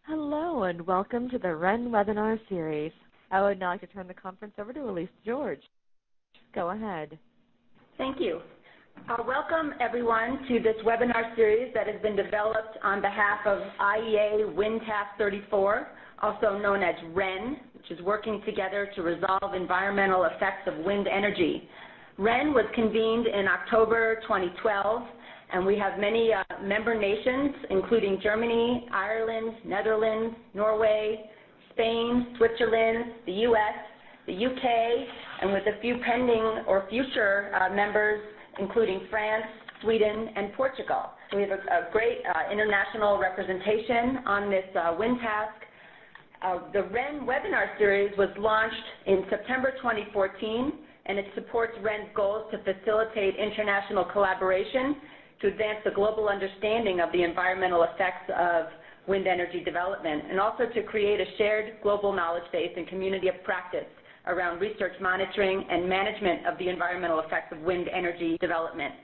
Hello and welcome to the WREN webinar series. I would now like to turn the conference over to Elise George. Go ahead. Thank you. Welcome everyone to this webinar series that has been developed on behalf of IEA Wind Task 34, also known as WREN, which is working together to resolve environmental effects of wind energy. WREN was convened in October 2012, and we have many member nations, including Germany, Ireland, Netherlands, Norway, Spain, Switzerland, the US, the UK, and with a few pending or future members, including France, Sweden, and Portugal. So we have a great international representation on this wind task. The WREN webinar series was launched in September 2014, and it supports WREN's goals to facilitate international collaboration to advance the global understanding of the environmental effects of wind energy development, and also to create a shared global knowledge base and community of practice around research monitoring and management of the environmental effects of wind energy development.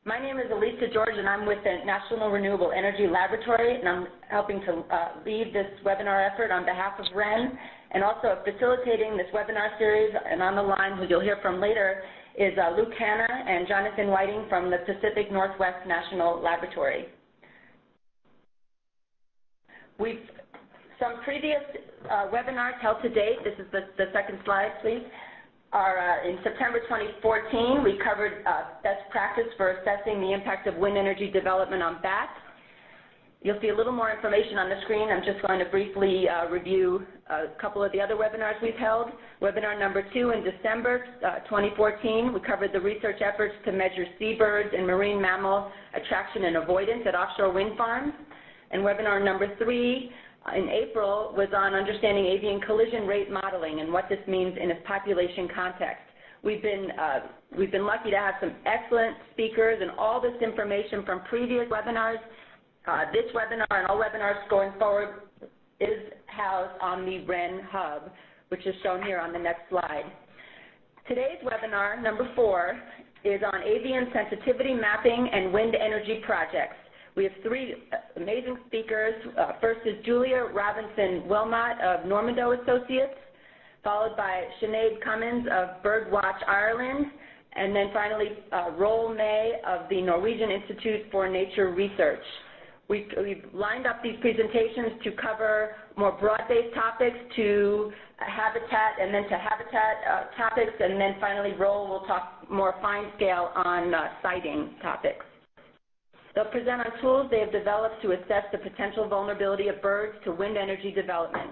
My name is Elise George, and I'm with the National Renewable Energy Laboratory, and I'm helping to lead this webinar effort on behalf of WREN, and also facilitating this webinar series, and on the line, who you'll hear from later, is Luke Hanna and Jonathan Whiting from the Pacific Northwest National Laboratory. Some previous webinars held to date, this is the second slide, please, are in September 2014, we covered best practice for assessing the impact of wind energy development on bats. You'll see a little more information on the screen. I'm just going to briefly review a couple of the other webinars we've held. Webinar number 2 in December 2014, we covered the research efforts to measure seabirds and marine mammal attraction and avoidance at offshore wind farms. And webinar number 3 in April was on understanding avian collision rate modeling and what this means in a population context. We've been lucky to have some excellent speakers, and all this information from previous webinars. This webinar and all webinars going forward is housed on the WREN Hub, which is shown here on the next slide. Today's webinar, number 4, is on avian sensitivity mapping and wind energy projects. We have 3 amazing speakers. First is Julia Robinson-Wilmot of Normandeau Associates, followed by Sinead Cummins of Birdwatch Ireland, and then finally Roel May of the Norwegian Institute for Nature Research. We've lined up these presentations to cover more broad-based topics, to habitat, and then to habitat topics, and then finally Roel will talk more fine-scale on siting topics. They'll present on tools they have developed to assess the potential vulnerability of birds to wind energy development.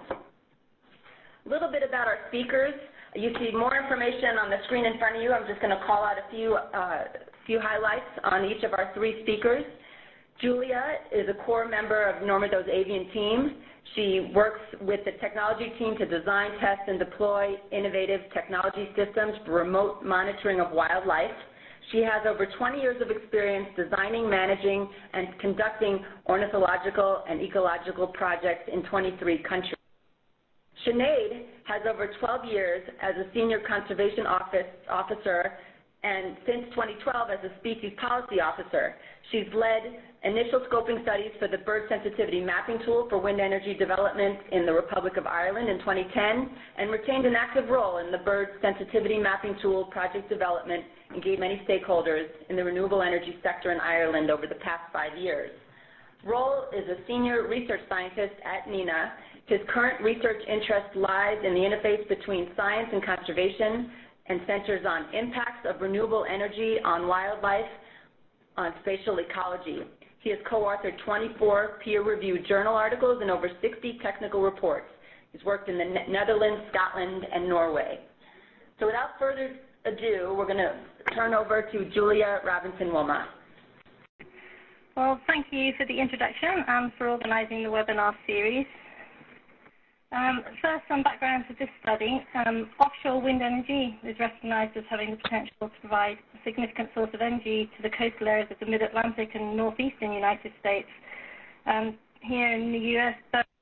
A little bit about our speakers. You see more information on the screen in front of you. I'm just going to call out a few highlights on each of our 3 speakers. Julia is a core member of Normandeau's Avian team. She works with the technology team to design, test, and deploy innovative technology systems for remote monitoring of wildlife. She has over 20 years of experience designing, managing, and conducting ornithological and ecological projects in 23 countries. Sinead has over 12 years as a senior conservation officer, and since 2012 as a species policy officer. She's led initial scoping studies for the bird sensitivity mapping tool for wind energy development in the Republic of Ireland in 2010, and retained an active role in the bird sensitivity mapping tool project development, engaged many stakeholders in the renewable energy sector in Ireland over the past 5 years. Roel is a senior research scientist at NINA. His current research interest lies in the interface between science and conservation, and centers on impacts of renewable energy on wildlife, on spatial ecology. He has co-authored 24 peer-reviewed journal articles and over 60 technical reports. He's worked in the Netherlands, Scotland, and Norway. So without further ado, we're going to turn over to Julia Robinson-Wilmot. Well, thank you for the introduction and for organizing the webinar series. First, some background to this study. Offshore wind energy is recognized as having the potential to provide a significant source of energy to the coastal areas of the mid-Atlantic and northeastern United States. Here in the US,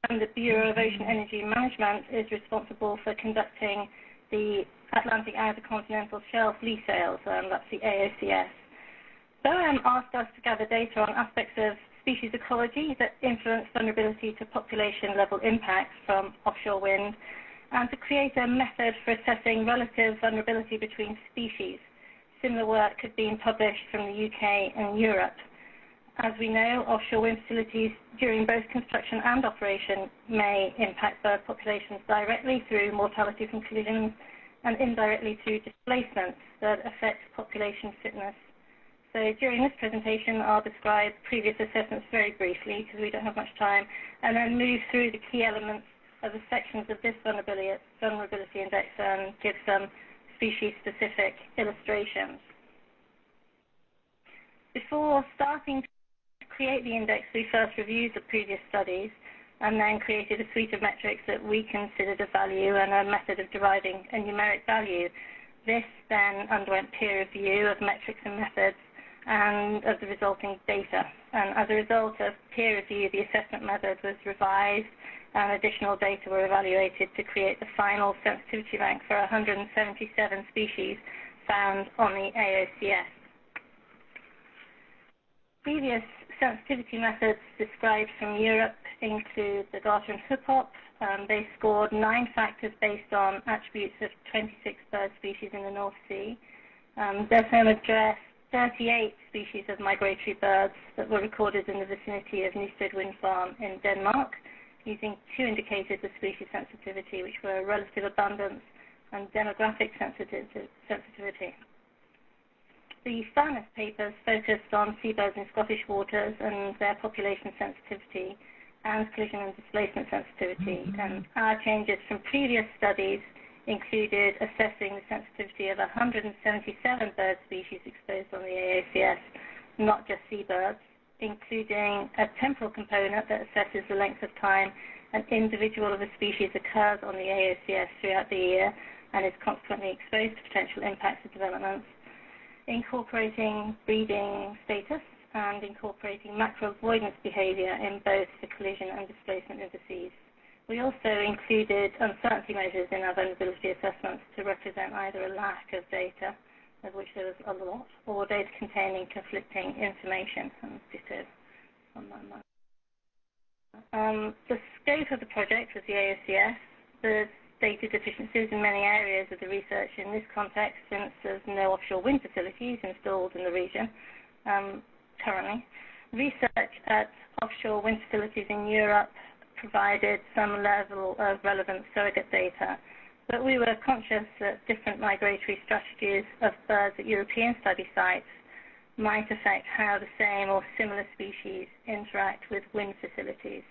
the Bureau of Ocean Energy Management is responsible for conducting the Atlantic Outer Continental Shelf lease sales, that's the AOCS. BOEM asked us to gather data on aspects of species ecology that influence vulnerability to population-level impacts from offshore wind, and to create a method for assessing relative vulnerability between species. Similar work had been published from the UK and Europe. As we know, offshore wind facilities during both construction and operation may impact bird populations directly through mortality from collisions and indirectly through displacements that affect population fitness. So during this presentation, I'll describe previous assessments very briefly because we don't have much time, and then move through the key elements of the sections of this vulnerability index and give some species-specific illustrations. Before starting to create the index, we first reviewed the previous studies and then created a suite of metrics that we considered of value and a method of deriving a numeric value. This then underwent peer review of metrics and methods and of the resulting data. And as a result of peer review, the assessment method was revised and additional data were evaluated to create the final sensitivity rank for 177 species found on the AOCS. Previous sensitivity methods described from Europe include the Garter and Hoophop. They scored 9 factors based on attributes of 26 bird species in the North Sea. Desholm addressed 38 species of migratory birds that were recorded in the vicinity of Nysted Wind Farm in Denmark, using 2 indicators of species sensitivity, which were relative abundance and demographic sensitivity. The Farness papers focused on seabirds in Scottish waters and their population sensitivity and collision and displacement sensitivity. And our changes from previous studies included assessing the sensitivity of 177 bird species exposed on the AOCS, not just seabirds, including a temporal component that assesses the length of time an individual of a species occurs on the AOCS throughout the year and is consequently exposed to potential impacts of developments, incorporating breeding status and incorporating macro avoidance behavior in both the collision and displacement indices. We also included uncertainty measures in our vulnerability assessments to represent either a lack of data, of which there was a lot, or data containing conflicting information. The scope of the project was the AOCS. There's data deficiencies in many areas of the research in this context, since there's no offshore wind facilities installed in the region currently. Research at offshore wind facilities in Europe provided some level of relevant surrogate data, but we were conscious that different migratory strategies of birds at European study sites might affect how the same or similar species interact with wind facilities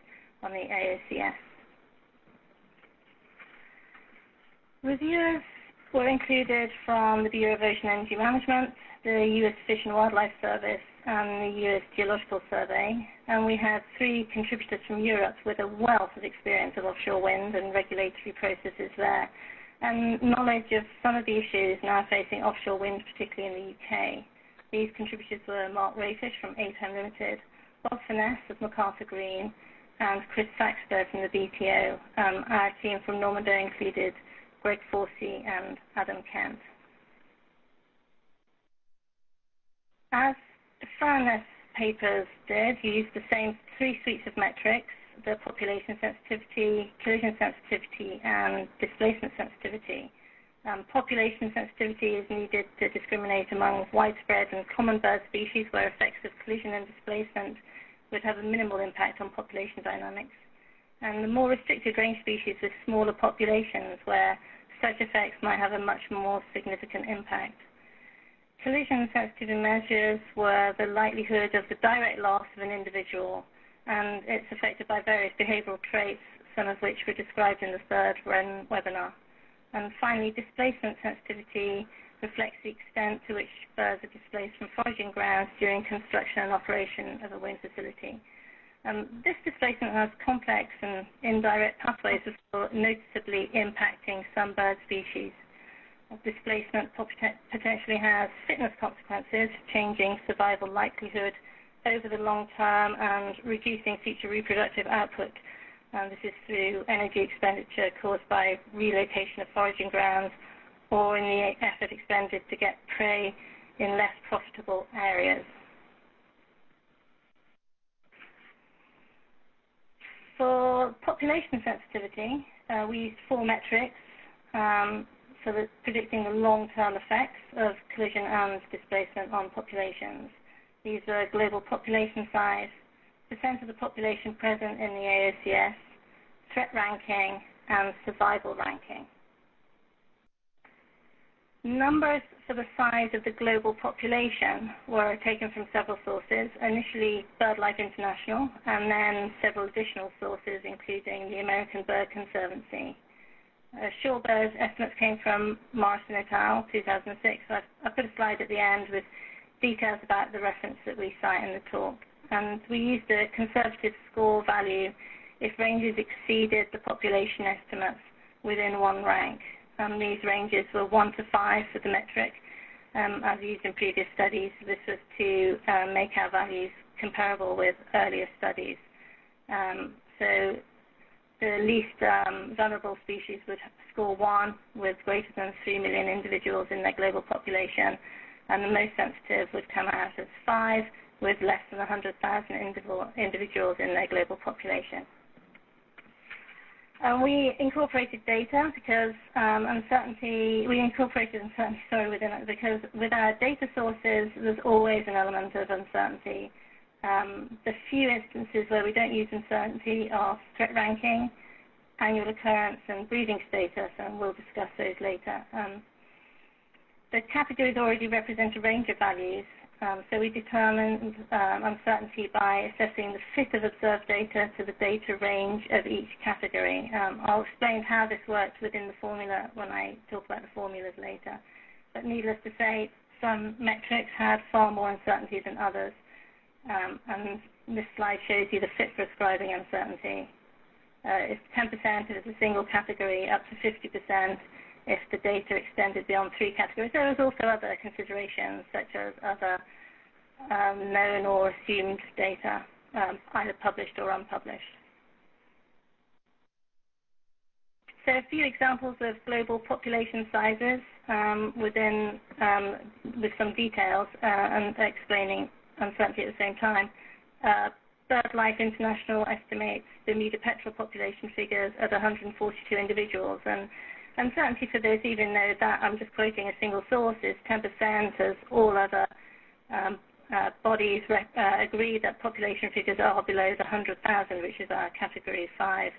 on the AOCS. Reviewers were included from the Bureau of Ocean Energy Management, the U.S. Fish and Wildlife Service, and the U.S. Geological Survey, and we had 3 contributors from Europe with a wealth of experience of offshore wind and regulatory processes there, and knowledge of some of the issues now facing offshore wind, particularly in the UK. These contributors were Mark Rayfish from ATEM Limited, Bob Finesse of MacArthur Green, and Chris Saxberg from the BTO. Our team from Normandy included Greg Forsey and Adam Kent. As the Farness papers did, use the same 3 suites of metrics: the population sensitivity, collision sensitivity, and displacement sensitivity. Population sensitivity is needed to discriminate among widespread and common bird species where effects of collision and displacement would have a minimal impact on population dynamics, and the more restricted range species with smaller populations where such effects might have a much more significant impact. Collision sensitivity measures were the likelihood of the direct loss of an individual, and it's affected by various behavioral traits, some of which were described in the third WREN webinar. And finally, displacement sensitivity reflects the extent to which birds are displaced from foraging grounds during construction and operation of a wind facility. This displacement has complex and indirect pathways for noticeably impacting some bird species. Displacement potentially has fitness consequences, changing survival likelihood over the long term and reducing future reproductive output. This is through energy expenditure caused by relocation of foraging grounds or in the effort expended to get prey in less profitable areas. population sensitivity, we used 4 metrics for predicting the long-term effects of collision and displacement on populations. These are global population size, percent of the population present in the AOCS, threat ranking, and survival ranking. Numbers for the size of the global population were taken from several sources, initially BirdLife International, and then several additional sources, including the American Bird Conservancy. Shorebird estimates came from Morrison et al., 2006. I put a slide at the end with details about the reference that we cite in the talk. And we used a conservative score value if ranges exceeded the population estimates within one rank. These ranges were 1 to 5 for the metric, as used in previous studies. This was to make our values comparable with earlier studies. So the least vulnerable species would score 1 with greater than 3 million individuals in their global population, and the most sensitive would come out as 5 with less than 100,000 individuals in their global population. We incorporated data because we incorporated uncertainty within it because with our data sources, there's always an element of uncertainty. The few instances where we don't use uncertainty are threat ranking, annual occurrence, and breeding status, and we'll discuss those later. The categories already represent a range of values, so we determined uncertainty by assessing the fit of observed data to the data range of each category. I'll explain how this works within the formula when I talk about the formulas later. But needless to say, some metrics had far more uncertainty than others. And this slide shows you the fit for ascribing uncertainty. It's 10% if it's a single category, up to 50% if the data extended beyond 3 categories. There was also other considerations, such as other known or assumed data, either published or unpublished. So a few examples of global population sizes with some details and explaining uncertainty at the same time. BirdLife International estimates Bermuda petrel population figures at 142 individuals, and uncertainty for this, even though that I'm just quoting a single source, is 10%, as all other bodies agree that population figures are below the 100,000, which is our Category 5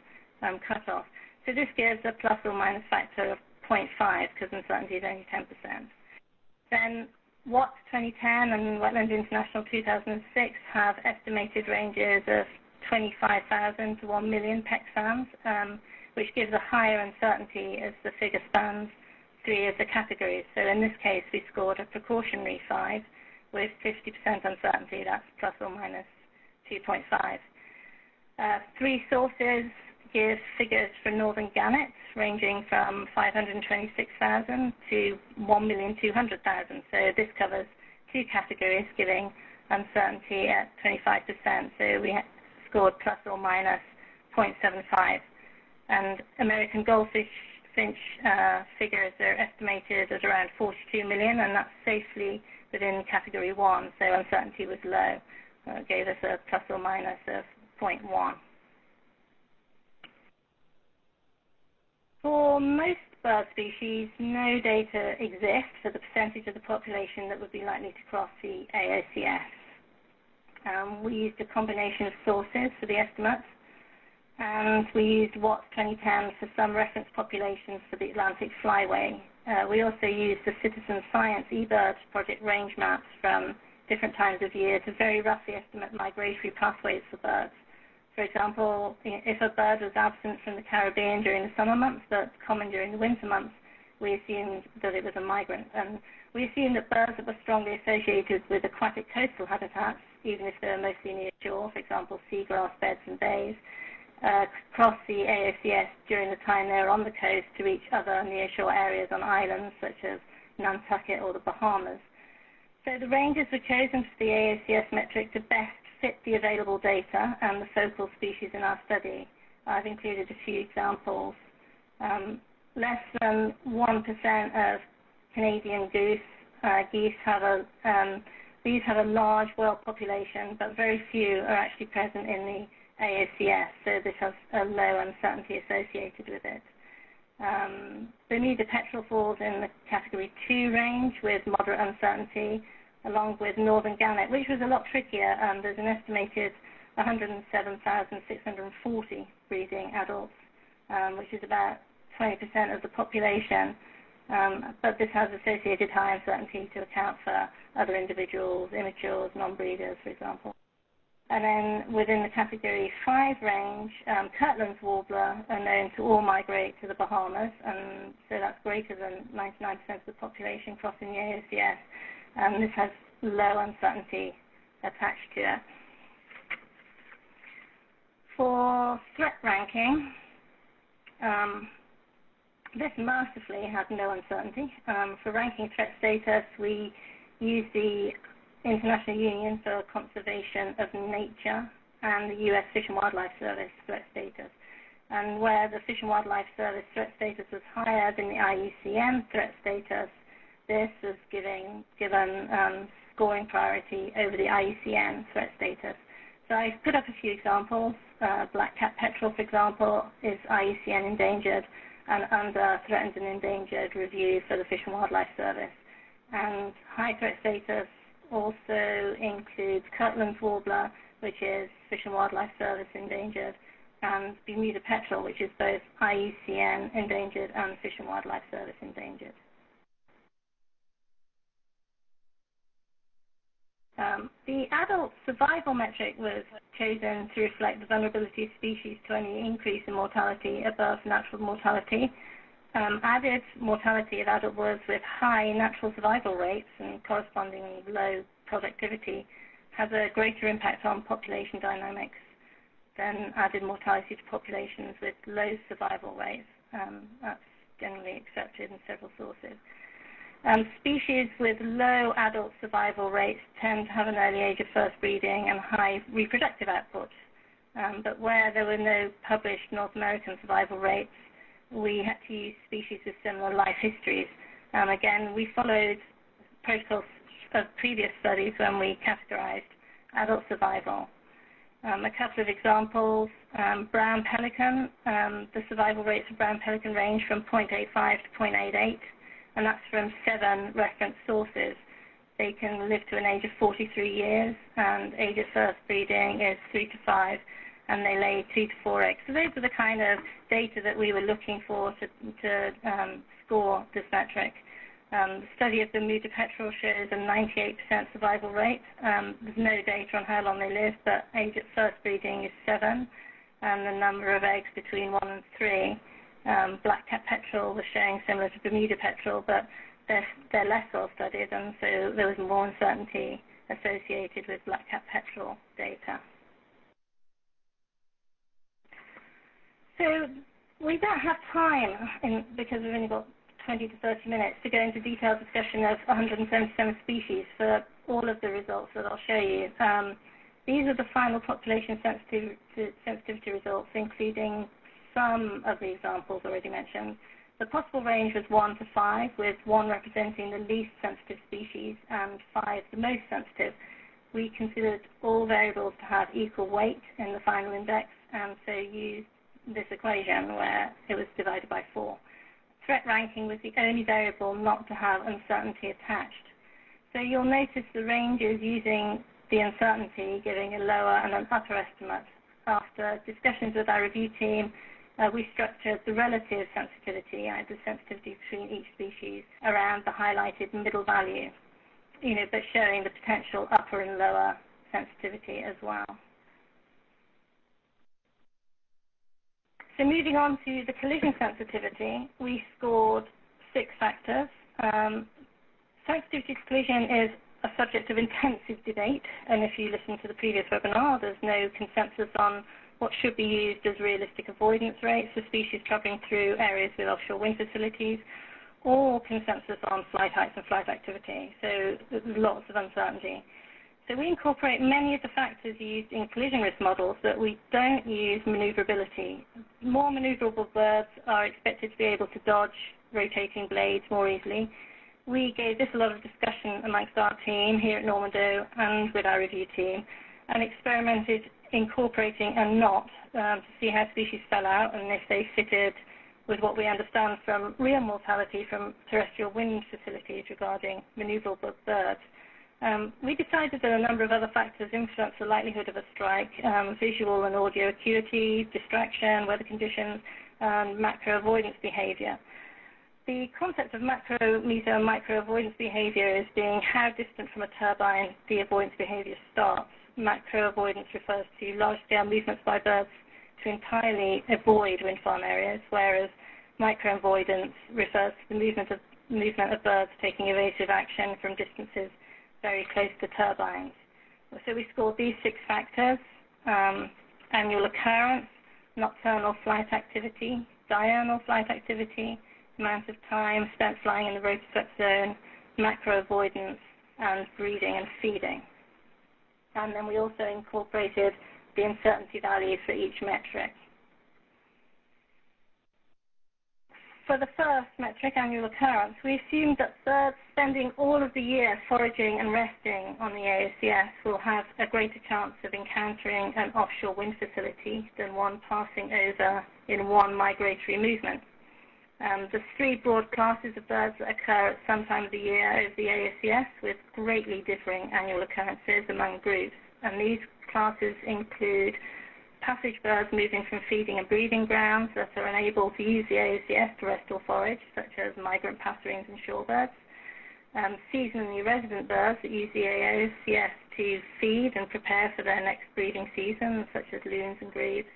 cutoff. So this gives a plus or minus factor of 0.5 because uncertainty is only 10%. Then Watts 2010 and Wetlands International 2006 have estimated ranges of 25,000 to 1 million PEC-SAMs, which gives a higher uncertainty as the figure spans 3 of the categories. So in this case, we scored a precautionary 5 with 50% uncertainty. That's plus or minus 2.5. 3 sources give figures for northern gannets ranging from 526,000 to 1,200,000. So this covers 2 categories, giving uncertainty at 25%. So we scored plus or minus 0.75. And American goldfinch figures are estimated at around 42 million, and that's safely within Category 1, so uncertainty was low. It gave us a plus or minus of 0.1. For most bird species, no data exists for the percentage of the population that would be likely to cross the AOCS. We used a combination of sources for the estimates, and we used Watts 2010 for some reference populations for the Atlantic flyway. We also used the Citizen Science eBird project range maps from different times of year to very roughly estimate migratory pathways for birds. For example, if a bird was absent from the Caribbean during the summer months but common during the winter months, we assumed that it was a migrant. And we assumed that birds that were strongly associated with aquatic coastal habitats, even if they were mostly near shore, for example, seagrass beds and bays, cross the AOCS during the time they were on the coast to reach other nearshore areas on islands such as Nantucket or the Bahamas. So the ranges were chosen for the AOCS metric to best fit the available data and the focal species in our study. I've included a few examples. Less than 1% of Canadian geese have a large world population, but very few are actually present in the AOCS, so this has a low uncertainty associated with it. Bermuda petrel falls in the category 2 range with moderate uncertainty, along with northern gannet, which was a lot trickier. There's an estimated 107,640 breeding adults, which is about 20% of the population. But this has associated high uncertainty to account for other individuals, immatures, non-breeders, for example. And then within the category 5 range, Kirtland's warbler are known to all migrate to the Bahamas, and so that's greater than 99% of the population crossing the AOCS, and this has low uncertainty attached to it. For threat ranking, this mercifully has no uncertainty. For ranking threat status, we use the International Union for Conservation of Nature and the U.S. Fish and Wildlife Service threat status. And where the Fish and Wildlife Service threat status was higher than the IUCN threat status, this was given scoring priority over the IUCN threat status. So I've put up a few examples. Black-capped petrel, for example, is IUCN endangered and under threatened and endangered review for the Fish and Wildlife Service. And high threat status also includes Kirtland's warbler, which is Fish and Wildlife Service endangered, and Bermuda petrel, which is both IUCN endangered and Fish and Wildlife Service endangered. The adult survival metric was chosen to reflect the vulnerability of species to any increase in mortality above natural mortality. Added mortality of adult birds with high natural survival rates and corresponding low productivity has a greater impact on population dynamics than added mortality to populations with low survival rates. That's generally accepted in several sources. Species with low adult survival rates tend to have an early age of first breeding and high reproductive output. But where there were no published North American survival rates, we had to use species with similar life histories. Again, we followed protocols of previous studies when we categorized adult survival. A couple of examples, brown pelican, the survival rates of brown pelican range from 0.85 to 0.88, and that's from 7 reference sources. They can live to an age of 43 years, and age of first breeding is 3 to 5, and they lay 2 to 4 eggs. So those are the kind of data that we were looking for to score this metric. The study of the Bermuda petrel shows a 98% survival rate. There's no data on how long they live, but age at first breeding is 7, and the number of eggs between 1 and 3. Black-capped petrel was showing similar to Bermuda petrel, but they're less well studied, and so there was more uncertainty associated with black-capped petrel data. So we don't have time, because we've only got 20 to 30 minutes, to go into detailed discussion of 177 species for all of the results that I'll show you. These are the final population sensitivity results, including some of the examples already mentioned. The possible range was 1 to 5, with 1 representing the least sensitive species and 5 the most sensitive. We considered all variables to have equal weight in the final index, and so used this equation where it was divided by 4. Threat ranking was the only variable not to have uncertainty attached. So you'll notice the ranges using the uncertainty giving a lower and an upper estimate. After discussions with our review team, we structured the relative sensitivity, the sensitivity between each species, around the highlighted middle value, but showing the potential upper and lower sensitivity as well. So moving on to the collision sensitivity, we scored 6 factors. Sensitivity to collision is a subject of intensive debate, and if you listen to the previous webinar, there's no consensus on what should be used as realistic avoidance rates for species traveling through areas with offshore wind facilities, or consensus on flight heights and flight activity. So there's lots of uncertainty. So we incorporate many of the factors used in collision risk models, but we don't use maneuverability. More maneuverable birds are expected to be able to dodge rotating blades more easily. We gave this a lot of discussion amongst our team here at Normandeau and with our review team, and experimented incorporating and not to see how species fell out and if they fitted with what we understand from real mortality from terrestrial wind facilities regarding maneuverable birds. We decided that a number of other factors influence the likelihood of a strike: visual and audio acuity, distraction, weather conditions, and macro avoidance behavior. The concept of macro, meso, and micro avoidance behavior is being how distant from a turbine the avoidance behavior starts. Macro avoidance refers to large-scale movements by birds to entirely avoid wind farm areas, whereas micro avoidance refers to the movement of birds taking evasive action from distances very close to turbines. So we scored these 6 factors: annual occurrence, nocturnal flight activity, diurnal flight activity, amount of time spent flying in the rotor swept zone, macro avoidance, and breeding and feeding. And then we also incorporated the uncertainty values for each metric. For the first metric, annual occurrence, we assumed that birds spending all of the year foraging and resting on the AOCS will have a greater chance of encountering an offshore wind facility than one passing over in one migratory movement. There's 3 broad classes of birds that occur at some time of the year over the AOCS with greatly differing annual occurrences among groups. And these classes include passage birds moving from feeding and breeding grounds that are unable to use the AOCS to rest or forage, such as migrant passerines and shorebirds. Seasonally resident birds that use the AOCS to feed and prepare for their next breeding season, such as loons and grebes.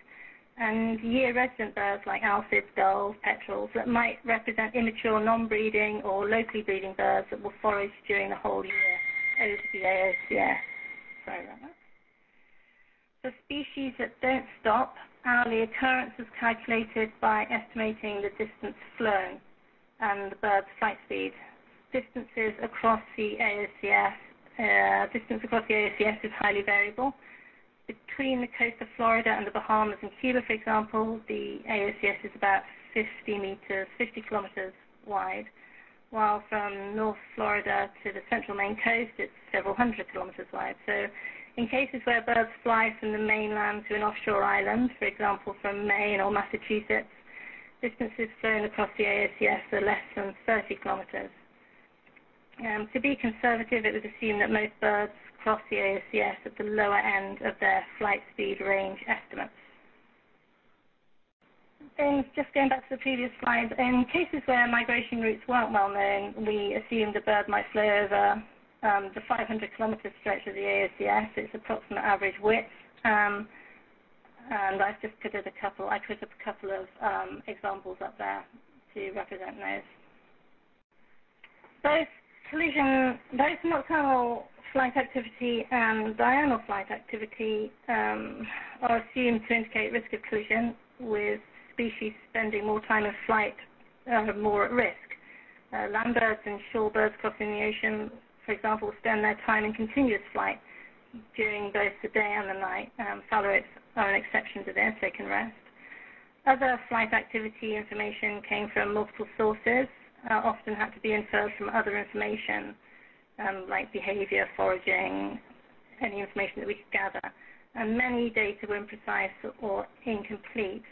And year-resident birds like alcids, gulls, petrels that might represent immature non-breeding or locally breeding birds that will forage during the whole year over the AOCS. Sorry about that. For species that don't stop, hourly occurrence is calculated by estimating the distance flown and the bird's flight speed. Distances across the AOCS, is highly variable. Between the coast of Florida and the Bahamas and Cuba, for example, the AOCS is about 50 kilometers wide, while from North Florida to the central Maine coast, it's several hundred kilometers wide. So in cases where birds fly from the mainland to an offshore island, for example from Maine or Massachusetts, distances flown across the AOCS are less than 30 kilometers. To be conservative, it was assumed that most birds cross the AOCS at the lower end of their flight speed range estimates. Then, just going back to the previous slide, in cases where migration routes weren't well known, we assumed the bird might fly over the 500-kilometer stretch of the AOCS, its approximate average width, and I've just put up a couple of examples up there to represent those. Both nocturnal flight activity and diurnal flight activity are assumed to indicate risk of collision, with species spending more time in flight more at risk. Land birds and shorebirds crossing the ocean, for example, spend their time in continuous flight during both the day and the night. Phalaropes are an exception to this, they can rest. Other flight activity information came from multiple sources, often had to be inferred from other information, like behavior, foraging, any information that we could gather. And many data were imprecise or incomplete.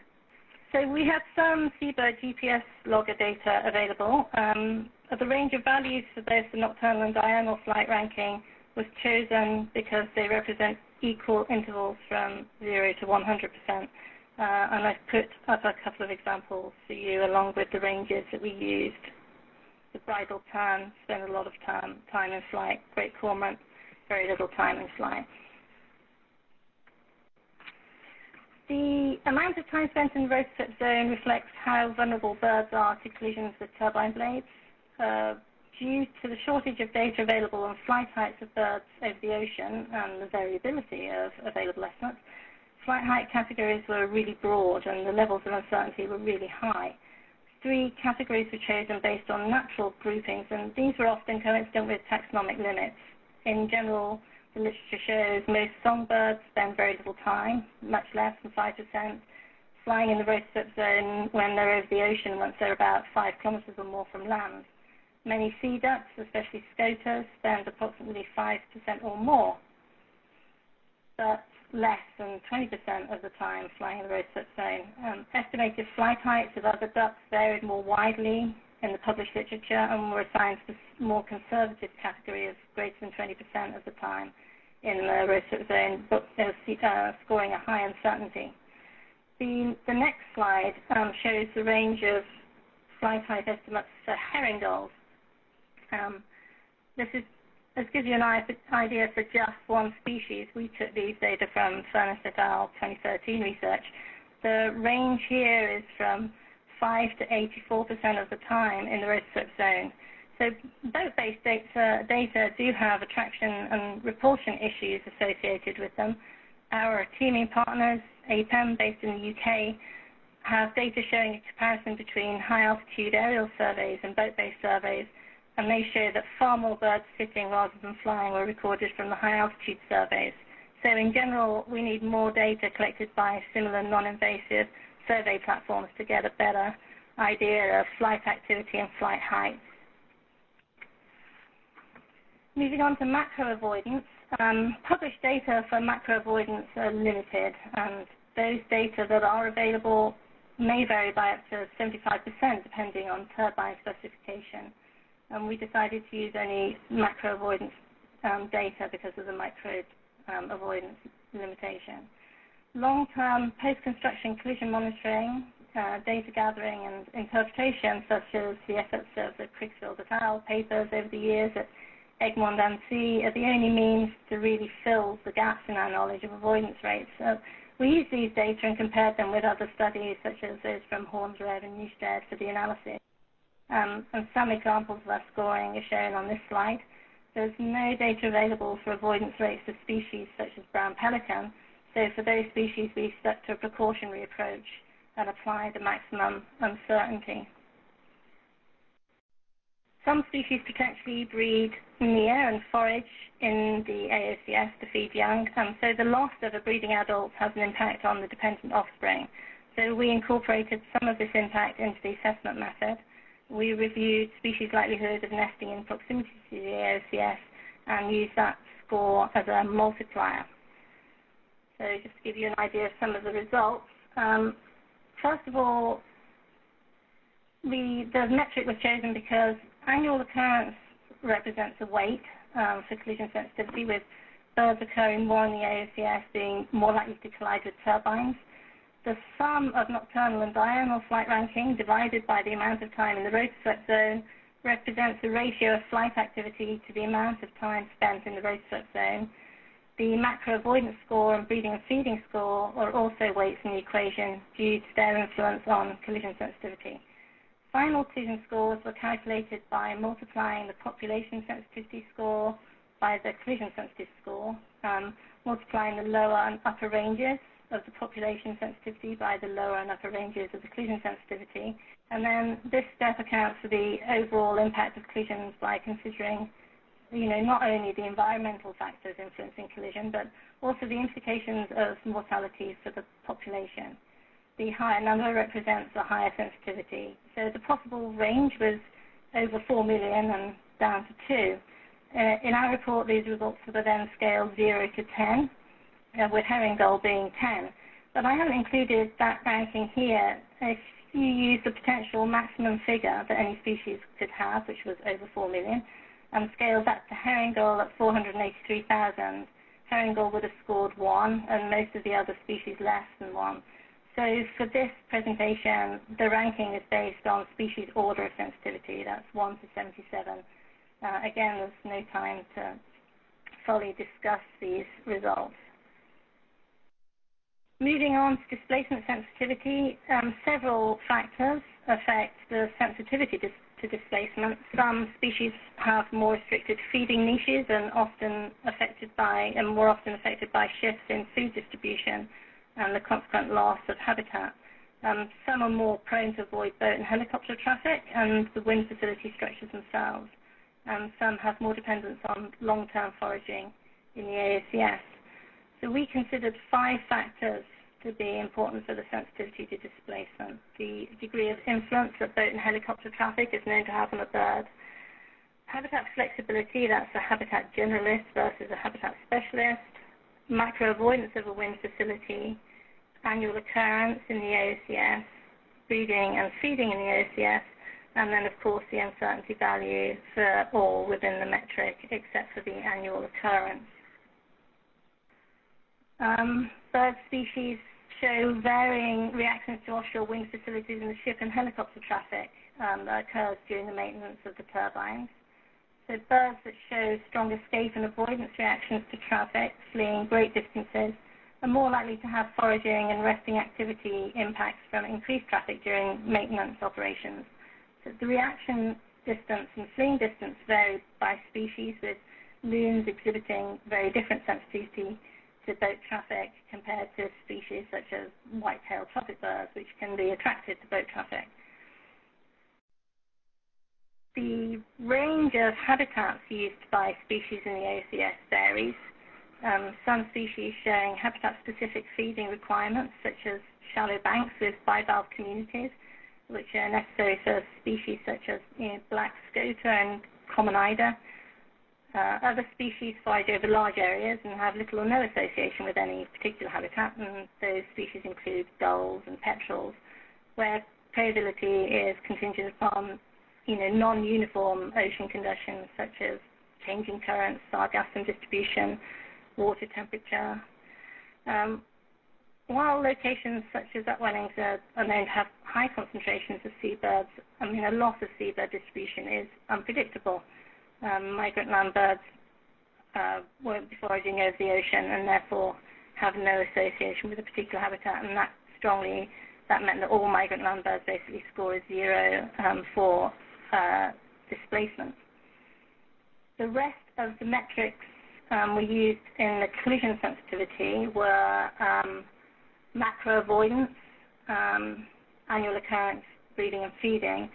So we have some seabird GPS logger data available. The range of values for both the nocturnal and diurnal flight ranking was chosen because they represent equal intervals from 0 to 100%. And I've put up a couple of examples for you along with the ranges that we used. The bridle tern spend a lot of time in flight. Great cormorant, very little time in flight. The amount of time spent in the rotor swept zone reflects how vulnerable birds are to collisions with turbine blades. Due to the shortage of data available on flight heights of birds over the ocean and the variability of available estimates, flight height categories were really broad and the levels of uncertainty were really high. 3 categories were chosen based on natural groupings, and these were often coincident with taxonomic limits. In general, the literature shows most songbirds spend very little time, much less than 5%, flying in the rotor swept zone when they're over the ocean once they're about 5 kilometers or more from land. Many sea ducks, especially scoters, spend approximately 5% or more. But less than 20% of the time flying in the road-swept zone. Estimated flight heights of other ducks varied more widely in the published literature and were assigned to the more conservative category of greater than 20% of the time in the road-swept zone, but they were scoring a high uncertainty. The next slide shows the range of flight height estimates for herring gulls. This gives you an idea for just one species. We took these data from Furness et al. 2013 research. The range here is from 5 to 84% of the time in the road-swept zone. So boat-based data do have attraction and repulsion issues associated with them. Our teaming partners, APEM, based in the UK, have data showing a comparison between high-altitude aerial surveys and boat-based surveys, and they show that far more birds sitting rather than flying were recorded from the high-altitude surveys. So in general, we need more data collected by similar non-invasive survey platforms to get a better idea of flight activity and flight height. Moving on to macro avoidance, published data for macro avoidance are limited, and those data that are available may vary by up to 75% depending on turbine specification. And we decided to use only macro avoidance data because of the micro avoidance limitation. Long-term post-construction collision monitoring, data gathering and interpretation, such as the efforts of the Crickfield et al. Papers over the years at Egmont and C, are the only means to really fill the gaps in our knowledge of avoidance rates. So we used these data and compared them with other studies, such as those from Horns, Rev and Newstead for the analysis. And some examples of our scoring are shown on this slide. There's no data available for avoidance rates for species such as brown pelican, so for those species we stuck to a precautionary approach and applied a maximum uncertainty. Some species potentially breed near and forage in the AOCS to feed young, so the loss of a breeding adult has an impact on the dependent offspring. So we incorporated some of this impact into the assessment method. We reviewed species' likelihood of nesting in proximity to the AOCS and used that score as a multiplier. So just to give you an idea of some of the results, first of all, the metric was chosen because annual occurrence represents a weight for collision sensitivity, with birds occurring more in the AOCS being more likely to collide with turbines. The sum of nocturnal and diurnal flight ranking divided by the amount of time in the rotor-swept zone represents the ratio of flight activity to the amount of time spent in the rotor-swept zone. The macro avoidance score and breeding and feeding score are also weights in the equation due to their influence on collision sensitivity. Final collision scores were calculated by multiplying the population sensitivity score by the collision sensitivity score, multiplying the lower and upper ranges of the population sensitivity by the lower and upper ranges of the collision sensitivity. And then this step accounts for the overall impact of collisions by considering, not only the environmental factors influencing collision, but also the implications of mortality for the population. The higher number represents a higher sensitivity. So the possible range was over 4 million and down to 2. In our report, these results were then scaled 0 to 10. With herring gull being 10. But I haven't included that ranking here. If you use the potential maximum figure that any species could have, which was over 4 million, and scale that to herring gull at 483,000, herring gull would have scored 1, and most of the other species less than 1. So for this presentation, the ranking is based on species order of sensitivity. That's 1 to 77. Again, there's no time to fully discuss these results. Moving on to displacement sensitivity, several factors affect the sensitivity to displacement. Some species have more restricted feeding niches and more often affected by shifts in food distribution and the consequent loss of habitat. Some are more prone to avoid boat and helicopter traffic and the wind facility structures themselves. And some have more dependence on long-term foraging in the AOCS. So we considered 5 factors to be important for the sensitivity to displacement. The degree of influence that boat and helicopter traffic is known to have on a bird. Habitat flexibility, that's a habitat generalist versus a habitat specialist. macro avoidance of a wind facility, annual occurrence in the AOCS, breeding and feeding in the AOCS, and then, of course, the uncertainty value for all within the metric except for the annual occurrence. Bird species show varying reactions to offshore wind facilities in the ship and helicopter traffic that occurs during the maintenance of the turbines. So birds that show strong escape and avoidance reactions to traffic, fleeing great distances, are more likely to have foraging and resting activity impacts from increased traffic during maintenance operations. So the reaction distance and fleeing distance vary by species, with loons exhibiting very different sensitivity to boat traffic compared to species such as white-tailed tropic birds, which can be attracted to boat traffic. The range of habitats used by species in the AOCS varies. Some species showing habitat-specific feeding requirements, such as shallow banks with bivalve communities, which are necessary for species such as black scoter and common eider. Other species forage over large areas and have little or no association with any particular habitat, and those species include gulls and petrels, where preyability is contingent upon non-uniform ocean conditions such as changing currents, sargassum distribution, water temperature. While locations such as upwellings are known to have high concentrations of seabirds, a loss of seabird distribution is unpredictable. Migrant land birds won't be foraging over the ocean and therefore have no association with a particular habitat, and that meant that all migrant land birds basically score a 0 for displacement. The rest of the metrics we used in the collision sensitivity were macro avoidance, annual occurrence, breeding and feeding.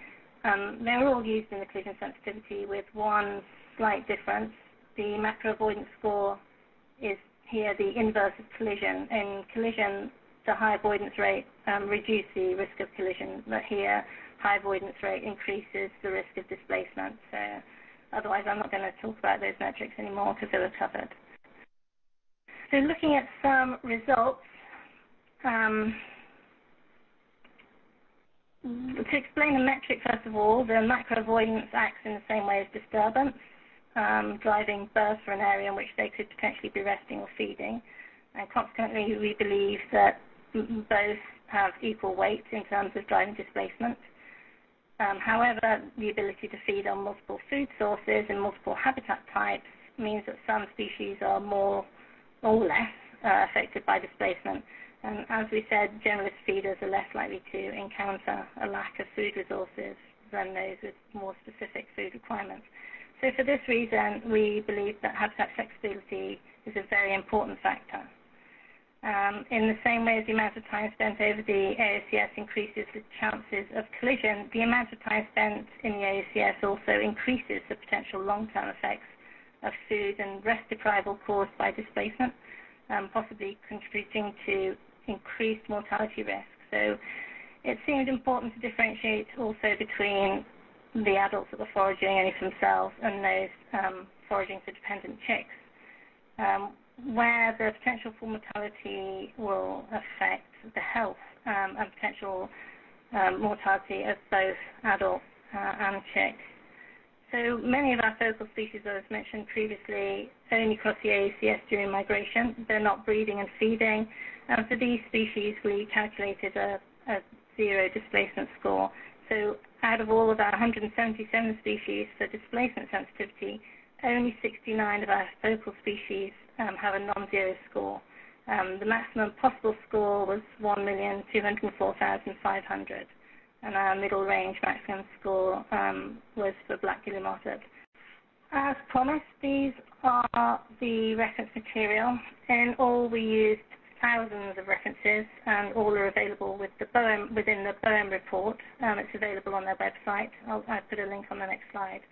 They were all used in the collision sensitivity with one slight difference. The macro avoidance score is here the inverse of collision. In collision, the high avoidance rate reduces the risk of collision, but here, high avoidance rate increases the risk of displacement. So otherwise, I'm not going to talk about those metrics anymore because they were covered. So looking at some results, to explain the metric, first of all, the macro avoidance acts in the same way as disturbance, driving birds for an area in which they could potentially be resting or feeding. And consequently, we believe that both have equal weight in terms of driving displacement. However, the ability to feed on multiple food sources and multiple habitat types means that some species are more or less affected by displacement. And as we said, generalist feeders are less likely to encounter a lack of food resources than those with more specific food requirements. So for this reason, we believe that habitat flexibility is a very important factor. In the same way as the amount of time spent over the AOCS increases the chances of collision, the amount of time spent in the AOCS also increases the potential long-term effects of food and rest deprival caused by displacement, possibly contributing to increased mortality risk. So it seemed important to differentiate also between the adults that were foraging only for themselves and those foraging for dependent chicks, where the potential for mortality will affect the health and potential mortality of both adults and chicks. So many of our focal species, as mentioned previously, only cross the AOCS during migration. They're not breeding and feeding. And for these species, we calculated a 0 displacement score. So out of all of our 177 species for displacement sensitivity, only 69 of our focal species have a non-zero score. The maximum possible score was 1,204,500. And our middle range maximum score was for black gilly mottet. As promised, these are the reference material. In all, we used thousands of references, and all are available within the BOEM report. It's available on their website. I'll put a link on the next slide.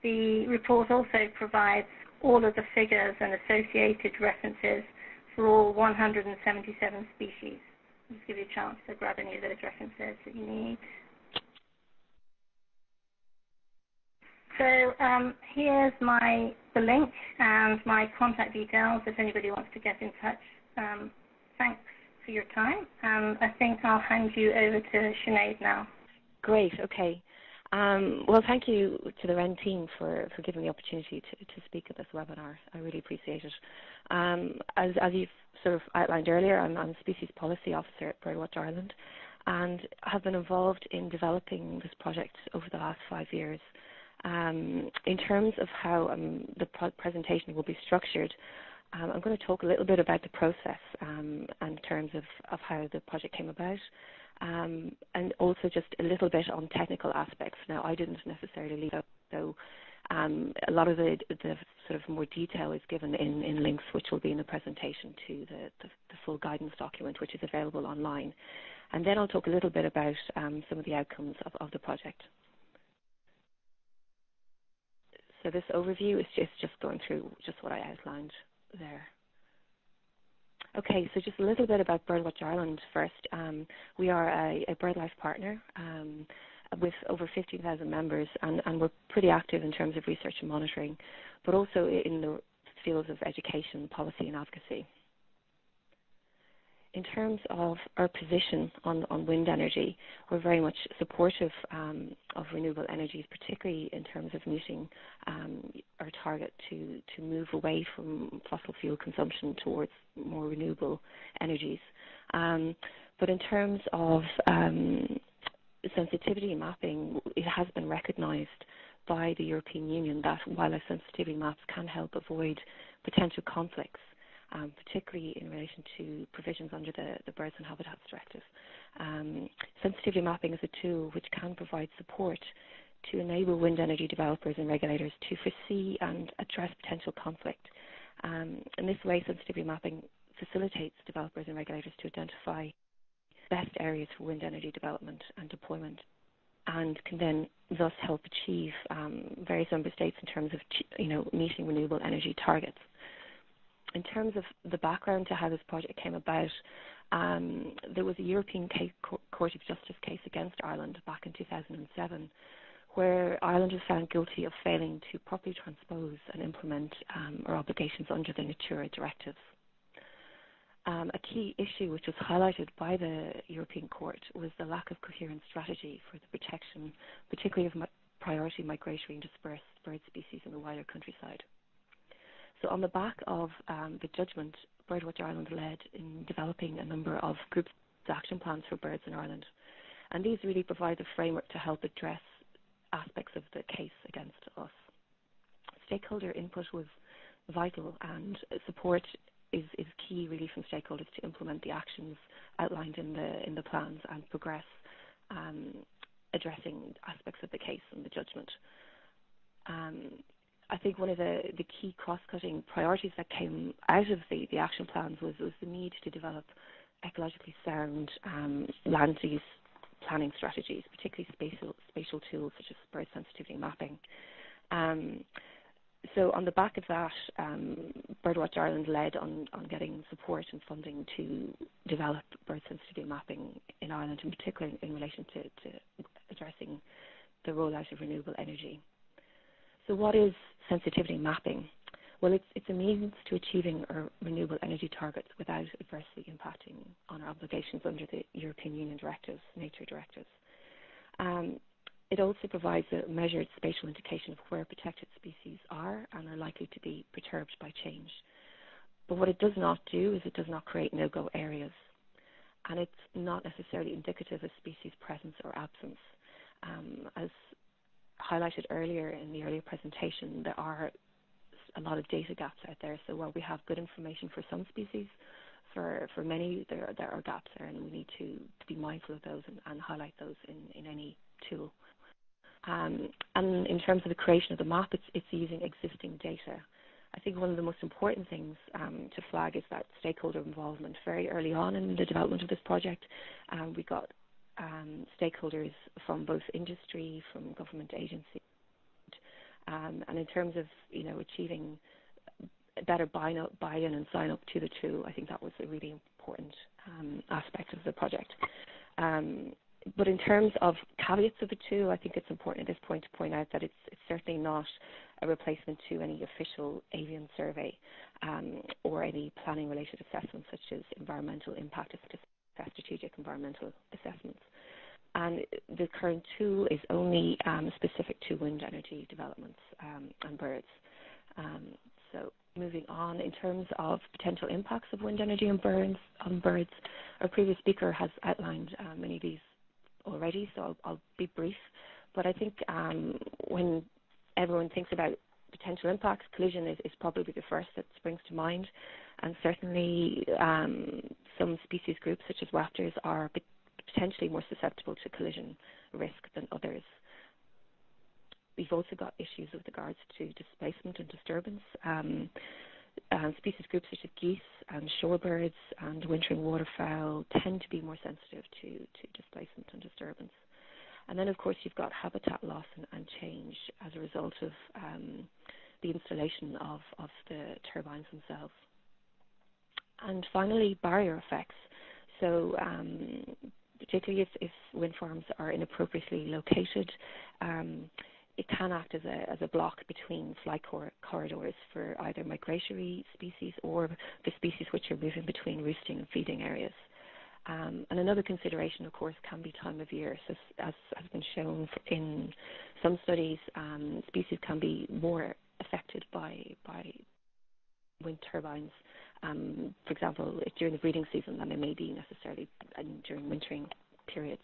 The report also provides all of the figures and associated references for all 177 species. Just give you a chance to grab any of those references that you need. So here's the link and my contact details if anybody wants to get in touch. Thanks for your time, and I think I'll hand you over to Sinead now. Great, okay. Well, thank you to the WREN team for giving the opportunity to speak at this webinar. I really appreciate it. As you've sort of outlined earlier, I'm a Species Policy Officer at Birdwatch Ireland, and have been involved in developing this project over the last 5 years. In terms of how the presentation will be structured, I'm going to talk a little bit about the process in terms of how the project came about, and also just a little bit on technical aspects. Now, I didn't necessarily leave out, so a lot of the sort of more detail is given in links which will be in the presentation to the full guidance document, which is available online. And then I'll talk a little bit about some of the outcomes of the project. So this overview is just going through just what I outlined there. Okay, so just a little bit about Birdwatch Ireland first. We are a BirdLife partner with over 15,000 members, and we're pretty active in terms of research and monitoring, but also in the fields of education, policy and advocacy. In terms of our position on wind energy, we're very much supportive of renewable energies, particularly in terms of meeting our target to move away from fossil fuel consumption towards more renewable energies. But in terms of sensitivity mapping, it has been recognised by the European Union that wildlife sensitivity maps can help avoid potential conflicts, particularly in relation to provisions under the Birds and Habitats Directive. Sensitivity mapping is a tool which can provide support to enable wind energy developers and regulators to foresee and address potential conflict. In this way, sensitivity mapping facilitates developers and regulators to identify best areas for wind energy development and deployment, and can then thus help achieve various member states in terms of meeting renewable energy targets. In terms of the background to how this project came about, there was a European Court of Justice case against Ireland back in 2007, where Ireland was found guilty of failing to properly transpose and implement our obligations under the Natura directives. A key issue which was highlighted by the European Court was the lack of coherent strategy for the protection, particularly of priority migratory and dispersed bird species in the wider countryside. So on the back of the judgment, Birdwatch Ireland led in developing a number of group action plans for birds in Ireland. And these really provide the framework to help address aspects of the case against us. Stakeholder input was vital, and support is key really from stakeholders to implement the actions outlined in the plans and progress addressing aspects of the case and the judgment. I think one of the key cross-cutting priorities that came out of the action plans was the need to develop ecologically sound land use planning strategies, particularly spatial tools such as bird sensitivity mapping. So on the back of that, Birdwatch Ireland led on getting support and funding to develop bird sensitivity mapping in Ireland, in particular in relation to addressing the rollout of renewable energy. So what is sensitivity mapping? Well, it's a means to achieving our renewable energy targets without adversely impacting on our obligations under the European Union directives, nature directives. It also provides a measured spatial indication of where protected species are and are likely to be perturbed by change. But what it does not do is it does not create no-go areas, and it's not necessarily indicative of species presence or absence. As highlighted earlier in the earlier presentation, there are a lot of data gaps out there. So while we have good information for some species, for many there are gaps there, and we need to be mindful of those and highlight those in any tool. And in terms of the creation of the map, it's using existing data. I think one of the most important things to flag is that stakeholder involvement. Very early on in the development of this project, we got stakeholders from both industry, from government agencies, and in terms of achieving a better buy-in and sign-up to the tool, I think that was a really important aspect of the project. But in terms of caveats of the two, I think it's important at this point to point out that it's certainly not a replacement to any official Avian survey or any planning-related assessments such as environmental impact assessment, strategic environmental assessments. And the current tool is only specific to wind energy developments and birds. So moving on, in terms of potential impacts of wind energy on birds, our previous speaker has outlined many of these already, so I'll be brief. But I think when everyone thinks about potential impacts, collision is probably the first that springs to mind. And certainly some species groups, such as raptors, are potentially more susceptible to collision risk than others. We've also got issues with regards to displacement and disturbance. Species groups such as geese and shorebirds and wintering waterfowl tend to be more sensitive to displacement and disturbance. And then, of course, you've got habitat loss and change as a result of the installation of the turbines themselves. And finally, barrier effects. So particularly if wind farms are inappropriately located, it can act as a block between flight corridors for either migratory species or the species which are moving between roosting and feeding areas. And another consideration, of course, can be time of year. So as has been shown in some studies, species can be more affected by wind turbines, for example, during the breeding season than they may be necessarily during wintering periods.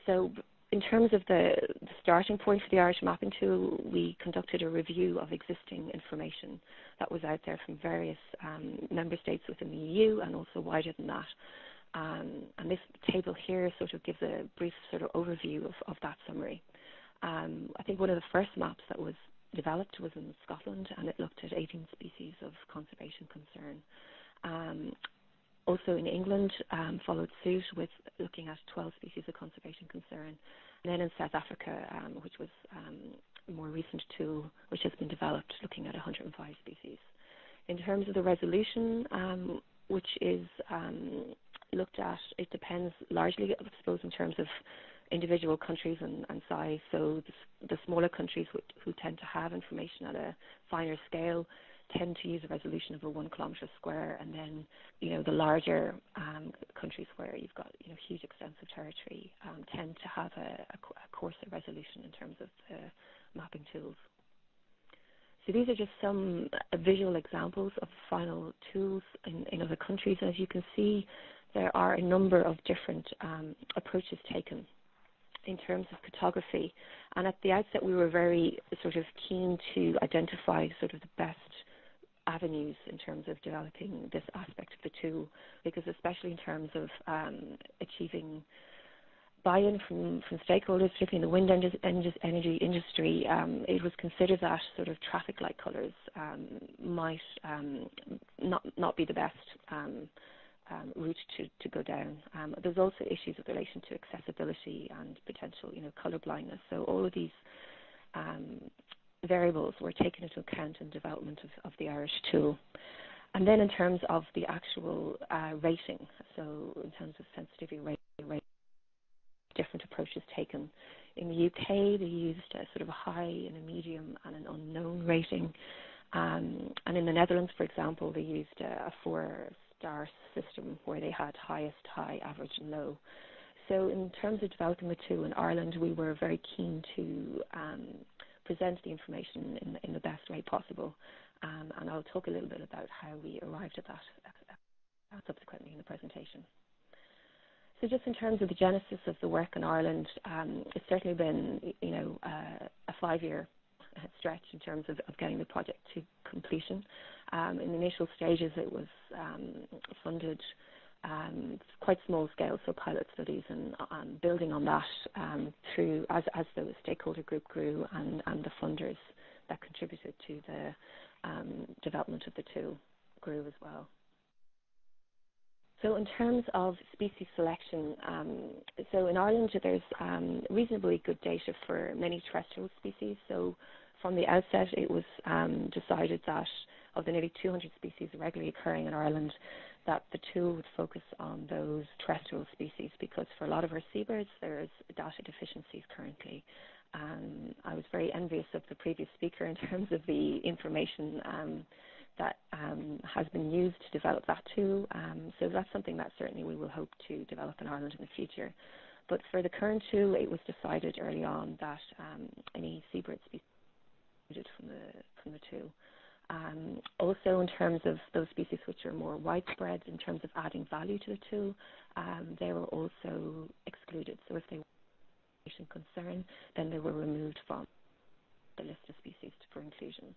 So in terms of the starting point for the Irish mapping tool, we conducted a review of existing information that was out there from various member states within the EU and also wider than that. And this table here sort of gives a brief sort of overview of that summary. I think one of the first maps that was developed was in Scotland, and it looked at 18 species of conservation concern. Also in England, followed suit with looking at 12 species of conservation concern. And then in South Africa, which was a more recent tool, which has been developed, looking at 105 species. In terms of the resolution, which is looked at, it depends largely, I suppose, in terms of individual countries and size. So the smaller countries who tend to have information at a finer scale tend to use a resolution of a 1 kilometre square, and then the larger countries where you've got huge extensive territory tend to have a coarser resolution in terms of the mapping tools. So these are just some visual examples of final tools in other countries. As you can see, there are a number of different approaches taken in terms of cartography. And at the outset, we were very sort of keen to identify sort of the best avenues in terms of developing this aspect of the tool, because especially in terms of achieving buy-in from stakeholders, particularly in the wind energy industry, it was considered that sort of traffic light colours might not be the best route to go down. There's also issues with relation to accessibility and potential, colour blindness. So all of these variables were taken into account in development of the Irish tool. And then in terms of the actual rating, so in terms of sensitivity rating, different approaches taken. In the UK, they used a sort of a high and a medium and an unknown rating. And in the Netherlands, for example, they used a 4-star system where they had highest, high, average, and low. So in terms of developing the tool in Ireland, we were very keen to present the information in the best way possible. And I'll talk a little bit about how we arrived at that subsequently in the presentation. So just in terms of the genesis of the work in Ireland, it's certainly been, a 5-year stretch in terms of getting the project to completion. In the initial stages, it was funded quite small scale, so pilot studies, and building on that through as the stakeholder group grew and the funders that contributed to the development of the tool grew as well. So in terms of species selection, so in Ireland there's reasonably good data for many terrestrial species. So from the outset it was decided that of the nearly 200 species regularly occurring in Ireland, that the tool would focus on those terrestrial species, because for a lot of our seabirds there's data deficiencies currently. I was very envious of the previous speaker in terms of the information that has been used to develop that tool. So that's something that certainly we will hope to develop in Ireland in the future. But for the current tool, it was decided early on that any seabird species from the tool. Also, in terms of those species which are more widespread in terms of adding value to the tool, they were also excluded. So if they were of concern, then they were removed from the list of species for inclusion.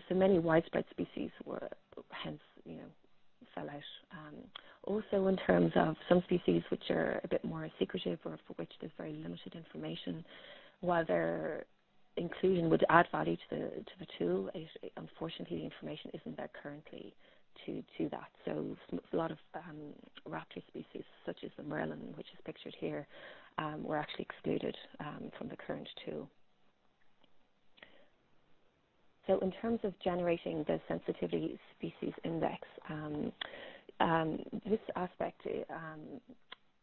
So many widespread species were hence, fell out. Also, in terms of some species which are a bit more secretive or for which there's very limited information, while their inclusion would add value to the tool, unfortunately the information isn't there currently to that. So a lot of raptor species, such as the merlin, which is pictured here, were actually excluded from the current tool. So in terms of generating the sensitivity species index, this aspect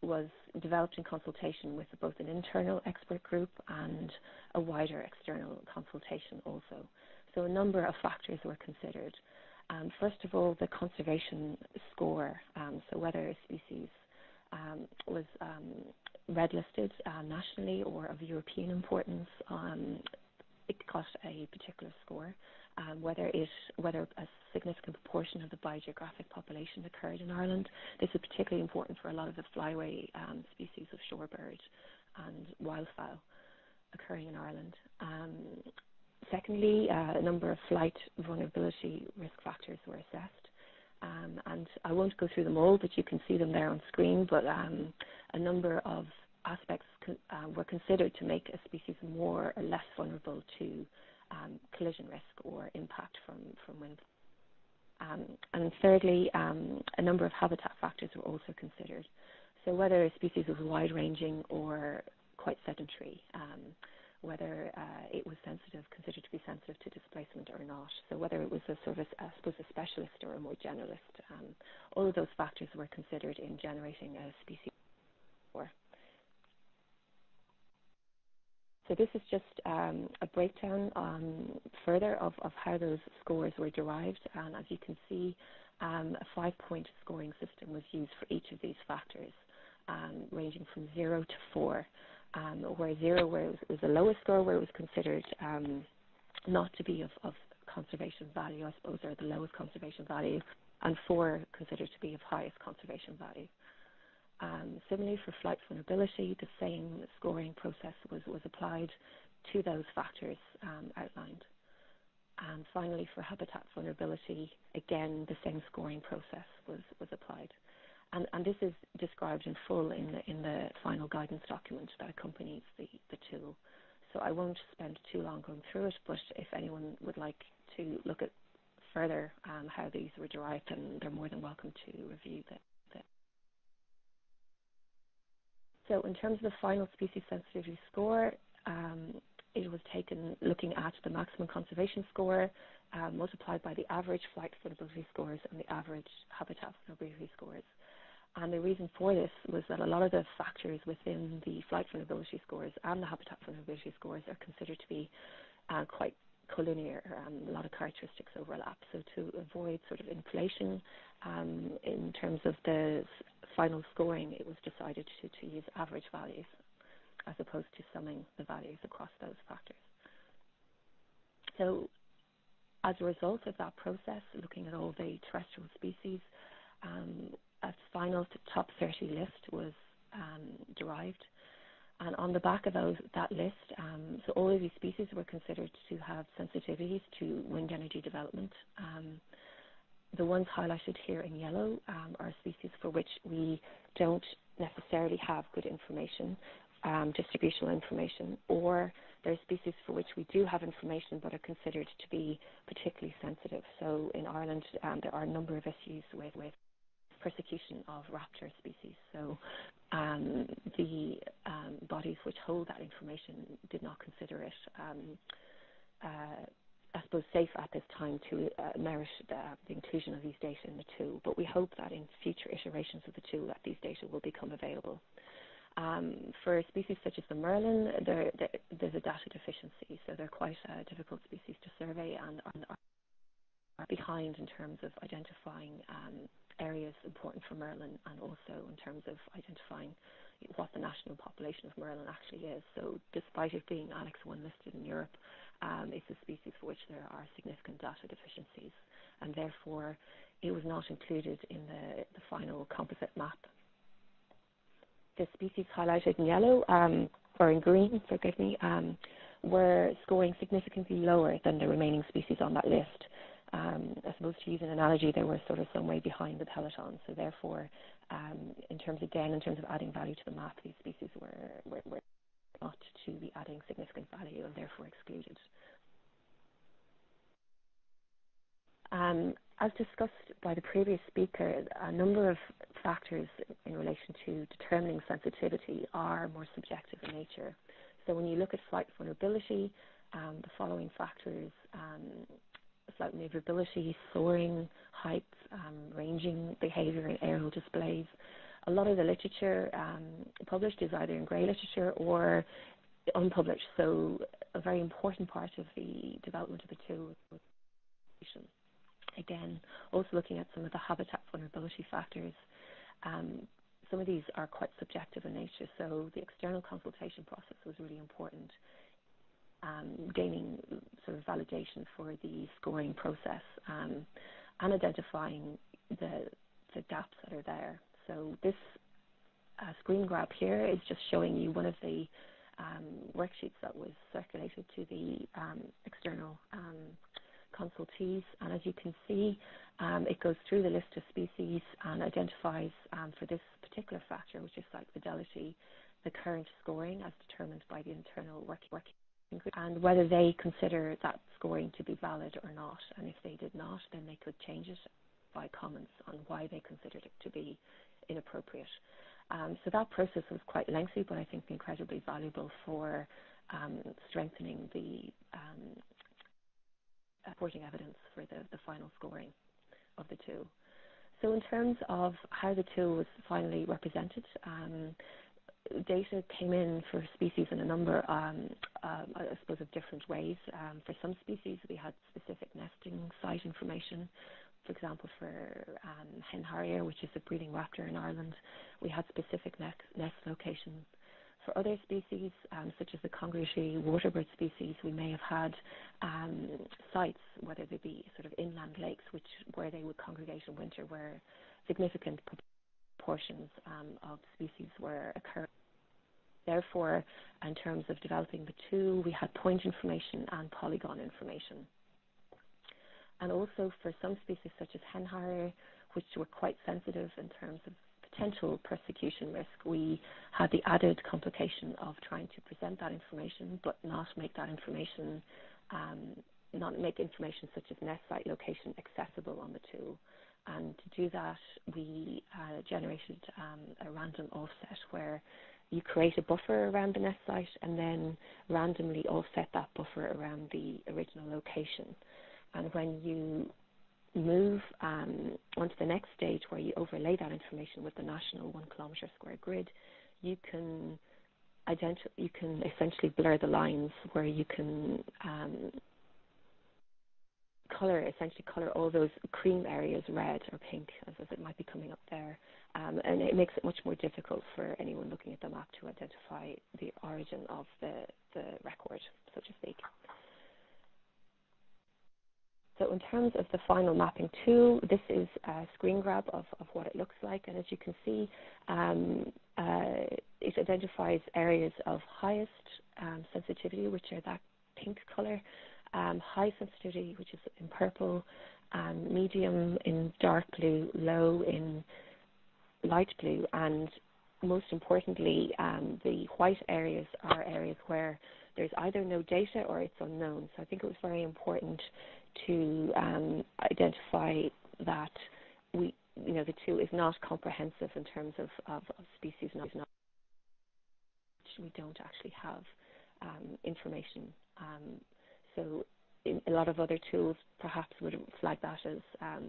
was developed in consultation with both an internal expert group and a wider external consultation also. So a number of factors were considered. First of all, the conservation score, so whether a species was red listed nationally or of European importance, it got a particular score. Whether a significant proportion of the biogeographic population occurred in Ireland. This is particularly important for a lot of the flyway species of shorebird and wildfowl occurring in Ireland. Secondly, a number of flight vulnerability risk factors were assessed. And I won't go through them all, but you can see them there on screen. But a number of aspects were considered to make a species more or less vulnerable to collision risk or impact from wind. And thirdly, a number of habitat factors were also considered. So whether a species was wide-ranging or quite sedentary, whether it was considered to be sensitive to displacement or not. So whether it was a specialist or a more generalist. All of those factors were considered in generating a species score. So this is just a breakdown further of how those scores were derived. And as you can see, a 5-point scoring system was used for each of these factors, ranging from 0 to 4, where 0 where it was the lowest score, where it was considered not to be of conservation value, I suppose, or the lowest conservation value, and 4 considered to be of highest conservation value. Similarly, for flight vulnerability, the same scoring process was applied to those factors outlined. And finally, for habitat vulnerability, again, the same scoring process was applied. And this is described in full in the final guidance document that accompanies the tool. So I won't spend too long going through it, but if anyone would like to look at further how these were derived, then they're more than welcome to review that. So in terms of the final species sensitivity score, it was taken looking at the maximum conservation score multiplied by the average flight vulnerability scores and the average habitat vulnerability scores. And the reason for this was that a lot of the factors within the flight vulnerability scores and the habitat vulnerability scores are considered to be quite collinear. A lot of characteristics overlap. So to avoid sort of inflation in terms of the final scoring, it was decided to use average values as opposed to summing the values across those factors. So as a result of that process, looking at all the terrestrial species, a final top 30 list was derived. And on the back of that list, so all of these species were considered to have sensitivities to wind energy development. The ones highlighted here in yellow are species for which we don't necessarily have good information, distributional information, or there are species for which we do have information but are considered to be particularly sensitive. So in Ireland, there are a number of issues with persecution of raptor species. So the bodies which hold that information did not consider it I suppose, safe at this time to merit the inclusion of these data in the tool, but we hope that in future iterations of the tool that these data will become available. For species such as the merlin, there's a data deficiency, so they're quite difficult species to survey and are behind in terms of identifying areas important for merlin, and also in terms of identifying what the national population of merlin actually is. So despite it being Annex 1 listed in Europe, it's a species for which there are significant data deficiencies, and therefore it was not included in the final composite map. The species highlighted in yellow, or in green, forgive me, were scoring significantly lower than the remaining species on that list. I suppose, to use an analogy, they were sort of some way behind the peloton. So therefore, in terms of adding value to the map, these species were not to be adding significant value and therefore excluded. As discussed by the previous speaker, a number of factors in relation to determining sensitivity are more subjective in nature. So when you look at flight vulnerability, the following factors, flight maneuverability, soaring, height, ranging behavior and aerial displays. A lot of the literature published is either in grey literature or unpublished, so a very important part of the development of the tool was consultation. Again, also looking at some of the habitat vulnerability factors. Some of these are quite subjective in nature, so the external consultation process was really important, gaining sort of validation for the scoring process and identifying the gaps that are there. So this screen grab here is just showing you one of the worksheets that was circulated to the external consultees, and as you can see, it goes through the list of species and identifies for this particular factor, which is site fidelity, the current scoring as determined by the internal working group, and whether they consider that scoring to be valid or not. And if they did not, then they could change it by comments on why they considered it to be inappropriate. So that process was quite lengthy, but I think incredibly valuable for strengthening the supporting evidence for the final scoring of the tool. So in terms of how the tool was finally represented, data came in for species in a number, I suppose, of different ways. For some species, we had specific nesting site information. For example, for hen harrier, which is a breeding raptor in Ireland, we had specific nest locations. For other species, such as the congregatory waterbird species, we may have had sites, whether they be sort of inland lakes, where they would congregate in winter, where significant proportions of species were occurring. Therefore, in terms of developing the tool, we had point information and polygon information. And also for some species, such as hen harrier, which were quite sensitive in terms of potential persecution risk, we had the added complication of trying to present that information, but not make that information, information such as nest site location accessible on the tool. And to do that, we generated a random offset where you create a buffer around the nest site and then randomly offset that buffer around the original location. And when you move onto the next stage, where you overlay that information with the national 1 kilometre square grid, you can essentially blur the lines, where you can color all those cream areas red or pink, as it might be coming up there, and it makes it much more difficult for anyone looking at the map to identify the origin of the record, so to speak. So in terms of the final mapping tool, this is a screen grab of what it looks like, and as you can see, it identifies areas of highest sensitivity, which are that pink color, high sensitivity, which is in purple, medium in dark blue, low in light blue, and most importantly, the white areas are areas where there's either no data or it's unknown. So I think it was very important to identify that the tool is not comprehensive in terms of species. We don't actually have information. So a lot of other tools perhaps would flag that as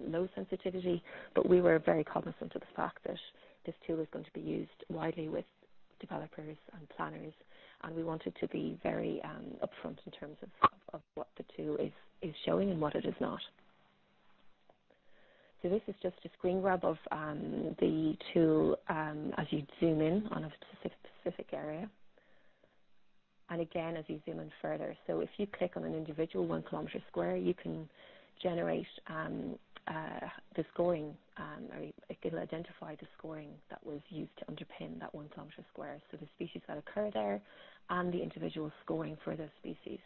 low sensitivity, but we were very cognizant of the fact that this tool is going to be used widely with developers and planners, and we wanted to be very upfront in terms of what the tool is showing and what it is not. So this is just a screen grab of the tool as you zoom in on a specific area. And again, as you zoom in further, so if you click on an individual 1 kilometre square, you can generate the scoring, or it will identify the scoring that was used to underpin that 1 kilometre square. So the species that occur there and the individual scoring for those species.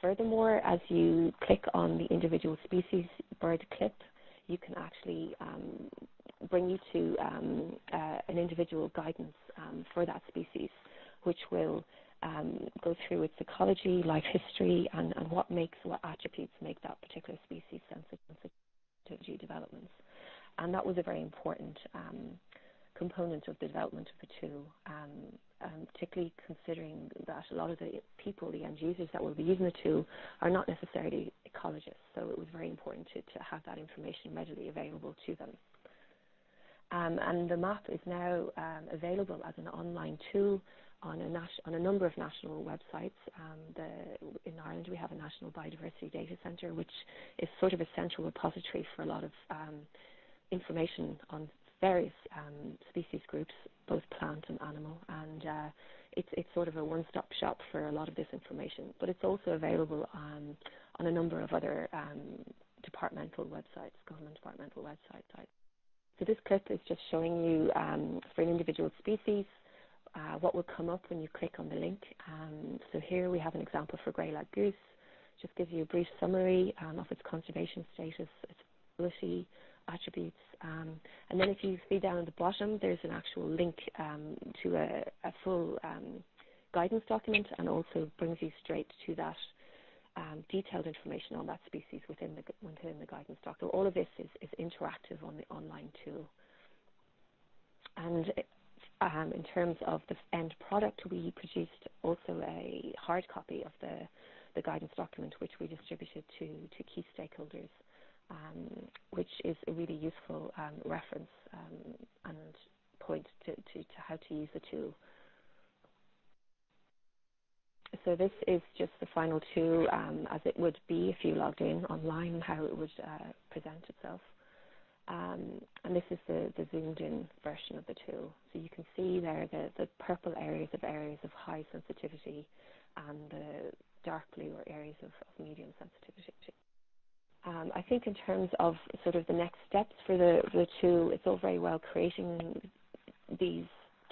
Furthermore, as you click on the individual species bird clip, you can actually bring you to an individual guidance for that species, which will go through its ecology, life history, and what attributes make that particular species sensitive to developments. And that was a very important component of the development of the tool, particularly considering that a lot of the people, the end users that will be using the tool, are not necessarily ecologists. So it was very important to have that information readily available to them. And the map is now available as an online tool on a number of national websites. In Ireland, we have a National Biodiversity Data Centre, which is sort of a central repository for a lot of information on various species groups, both plant and animal, and it's sort of a one-stop shop for a lot of this information. But it's also available on a number of other departmental websites, government departmental websites. So this clip is just showing you, for an individual species, what will come up when you click on the link. So here we have an example for grey-lag goose. Just gives you a brief summary of its conservation status, its ability, attributes. And then if you see down at the bottom, there's an actual link to a full guidance document, and also brings you straight to that detailed information on that species within the guidance doc. So all of this is interactive on the online tool. And in terms of the end product, we produced also a hard copy of the guidance document, which we distributed to key stakeholders, which is a really useful reference and point to how to use the tool. So this is just the final tool as it would be if you logged in online, how it would present itself. And this is the zoomed in version of the tool. So you can see there the purple areas of high sensitivity, and the dark blue are areas of medium sensitivity. I think in terms of sort of the next steps for the tool, it's all very well creating these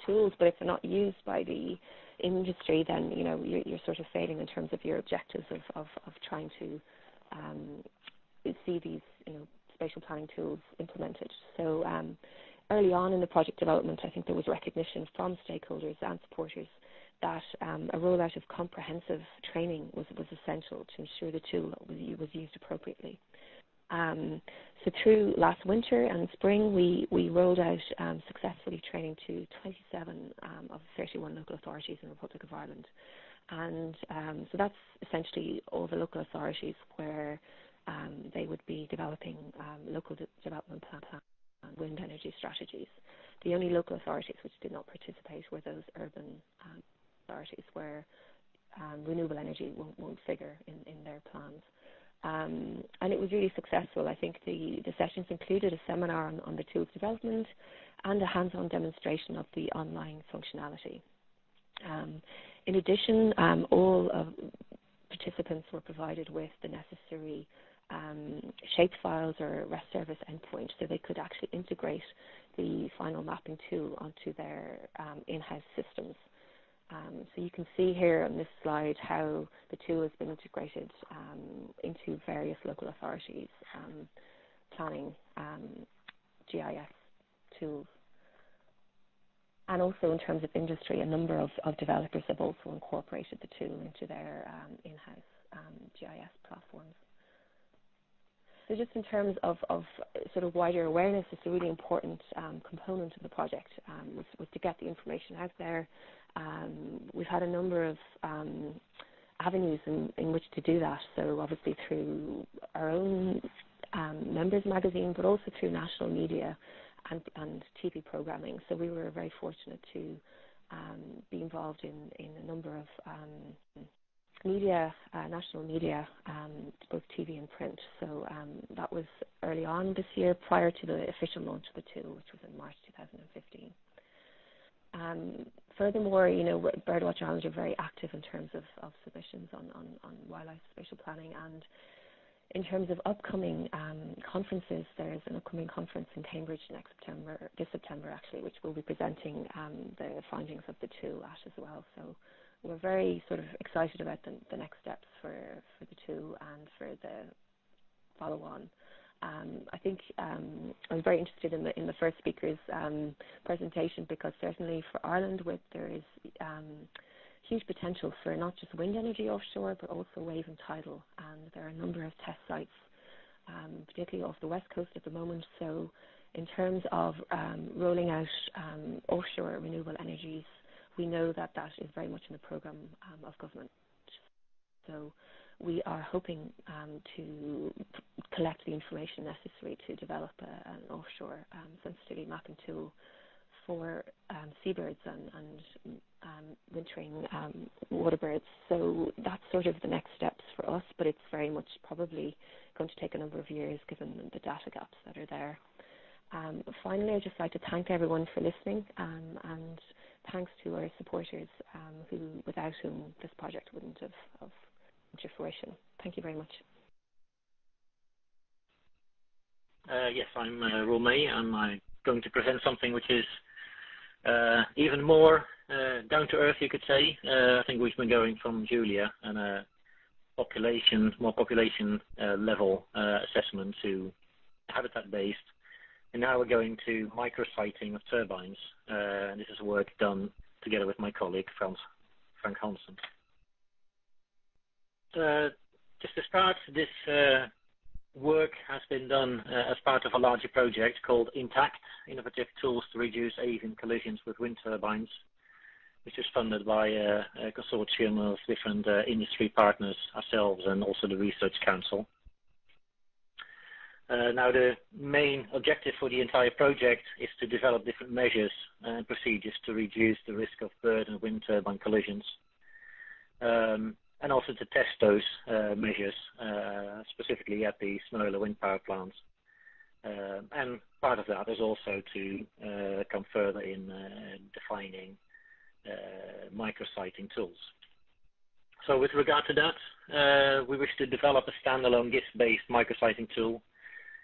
tools, but if they're not used by the industry, then you're sort of failing in terms of your objectives of trying to see these spatial planning tools implemented. So early on in the project development, I think there was recognition from stakeholders and supporters that a rollout of comprehensive training was essential to ensure the tool was used appropriately. So through last winter and spring, we rolled out successfully training to 27 of 31 local authorities in the Republic of Ireland. And so that's essentially all the local authorities where they would be developing local development plan and wind energy strategies. The only local authorities which did not participate were those urban authorities where renewable energy won't figure in their plans. And it was really successful. I think the sessions included a seminar on the tool's development and a hands-on demonstration of the online functionality. In addition, all participants were provided with the necessary shape files or REST service endpoint, so they could actually integrate the final mapping tool onto their in-house systems. So you can see here on this slide how the tool has been integrated into various local authorities, planning, GIS tools. And also in terms of industry, a number of developers have also incorporated the tool into their in-house GIS platforms. So just in terms of sort of wider awareness, it's a really important component of the project, was to get the information out there. We've had a number of avenues in which to do that. So obviously through our own members magazine, but also through national media and TV programming. So we were very fortunate to be involved in a number of media, national media, both TV and print. So that was early on this year, prior to the official launch of the tool, which was in March 2015. Furthermore, Birdwatch Ireland are very active in terms of submissions on wildlife spatial planning, and in terms of upcoming conferences, there's an upcoming conference in Cambridge this September actually, which will be presenting the findings of the tool at as well. So we're very sort of excited about the next steps for the tool and for the follow-on. I think I'm very interested in the first speaker's presentation, because certainly for Ireland, there is huge potential for not just wind energy offshore, but also wave and tidal. And there are a number of test sites, particularly off the west coast at the moment. So in terms of rolling out offshore renewable energies, we know that is very much in the programme of government. So we are hoping to collect the information necessary to develop an offshore sensitivity mapping tool for seabirds and wintering water birds. So that's sort of the next steps for us, but it's very much probably going to take a number of years given the data gaps that are there. Finally, I'd just like to thank everyone for listening, and thanks to our supporters without whom this project wouldn't have come to fruition. Thank you very much. Yes, I'm Roel May, and I'm going to present something which is even more down to earth, you could say. I think we've been going from Julia and a more population level assessment to habitat-based, and now we're going to micrositing of turbines. And this is work done together with my colleague Frank Hansen. Just to start, this work has been done as part of a larger project called INTACT, Innovative Tools to Reduce Avian Collisions with Wind Turbines, which is funded by a consortium of different industry partners, ourselves, and also the Research Council. Now, the main objective for the entire project is to develop different measures and procedures to reduce the risk of bird and wind turbine collisions, and also to test those measures specifically at the smaller wind power plants. And part of that is also to come further in defining micrositing tools. So with regard to that, we wish to develop a standalone GIS-based micrositing tool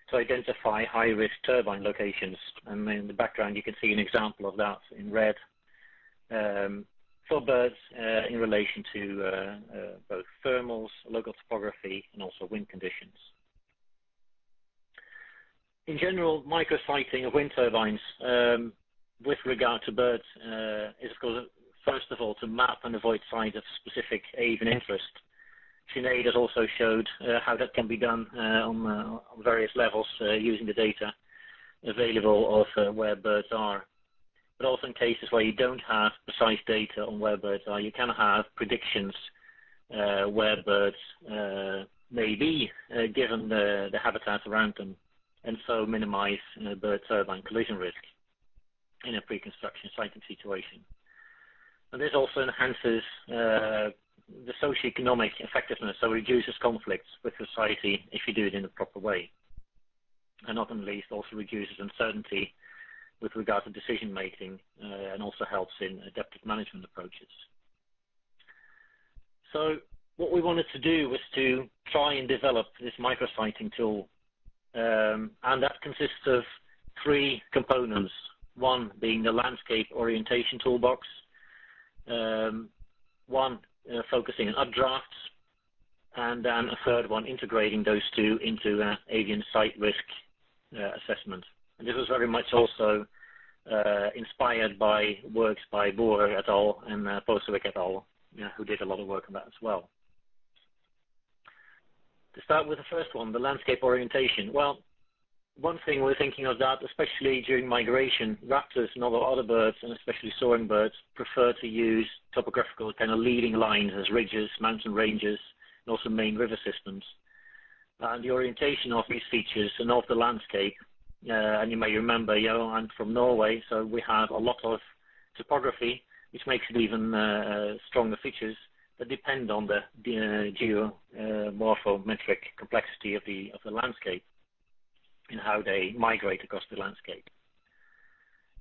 to identify high-risk turbine locations. And in the background you can see an example of that in red for birds in relation to both thermals, local topography, and also wind conditions. In general, micrositing of wind turbines with regard to birds is, of course, first of all, to map and avoid sites of specific avian interest. Sinead has also showed how that can be done on various levels using the data available of where birds are. But also in cases where you don't have precise data on where birds are, you can have predictions where birds may be given the habitat around them, and so minimize bird turbine collision risk in a pre-construction siting situation. And this also enhances the socio-economic effectiveness, so reduces conflicts with society if you do it in the proper way. And not least, also reduces uncertainty with regard to decision making, and also helps in adaptive management approaches. So what we wanted to do was to try and develop this micrositing tool, and that consists of three components. One being the landscape orientation toolbox, one focusing on updrafts, and then a third one integrating those two into avian site risk assessment. And this was very much also inspired by works by Boer et al. And Posewik et al., who did a lot of work on that as well. To start with the first one, the landscape orientation. Well, one thing we're thinking of that, especially during migration, raptors and other birds, and especially soaring birds, prefer to use topographical kind of leading lines as ridges, mountain ranges, and also main river systems. And the orientation of these features and of the landscape, and you may remember, I'm from Norway, so we have a lot of topography, which makes it even stronger features that depend on the geomorphometric complexity of the landscape and how they migrate across the landscape.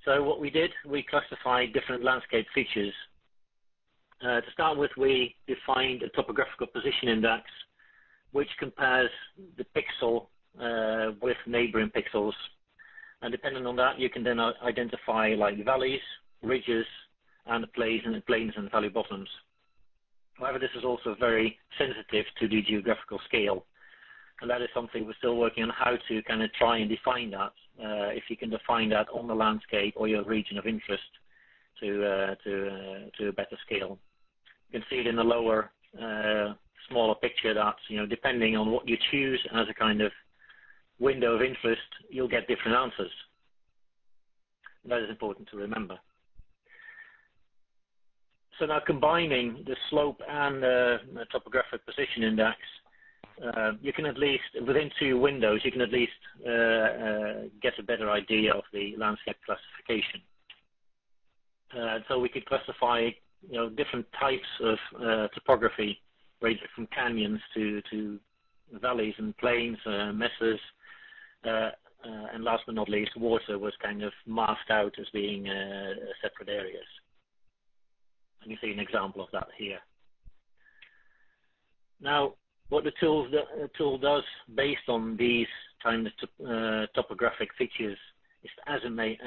So what we did, we classified different landscape features. To start with, we defined a topographical position index, which compares the pixel with neighboring pixels. And depending on that, you can then identify like valleys, ridges, and plains and valley bottoms. However, this is also very sensitive to the geographical scale. And that is something we're still working on, how to kind of try and define that, if you can define that on the landscape or your region of interest to a better scale. You can see it in the lower, smaller picture that, depending on what you choose as a kind of window of interest, you'll get different answers. And that is important to remember. So now combining the slope and the topographic position index, you can at least, within two windows, you can at least get a better idea of the landscape classification. So we could classify, different types of topography, ranging from canyons to valleys and plains, mesas, and last but not least, water was kind of masked out as being separate areas. And you see an example of that here. Now, what the tool does based on these kind of topographic features is to estimate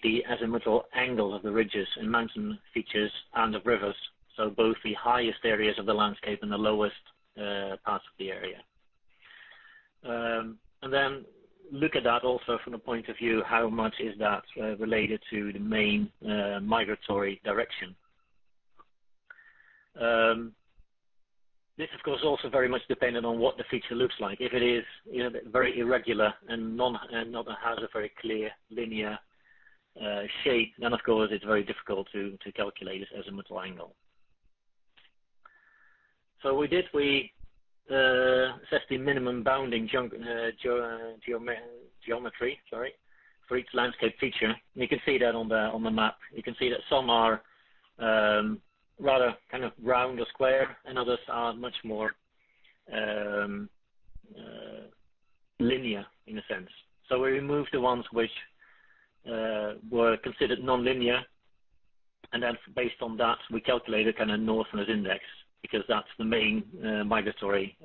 the azimuthal angle of the ridges and mountain features and of rivers, so both the highest areas of the landscape and the lowest parts of the area. And then look at that also from the point of view, how much is that related to the main migratory direction. This, of course, also very much dependent on what the feature looks like. If it is, very irregular and not has a very clear linear shape, then of course it's very difficult to calculate its azimuthal angle. So we assessed the minimum bounding geometry, for each landscape feature. You can see that on the map. You can see that some are rather kind of round or square, and others are much more linear in a sense. So we removed the ones which were considered non-linear, and then based on that we calculated kind of northerners index, because that's the main migratory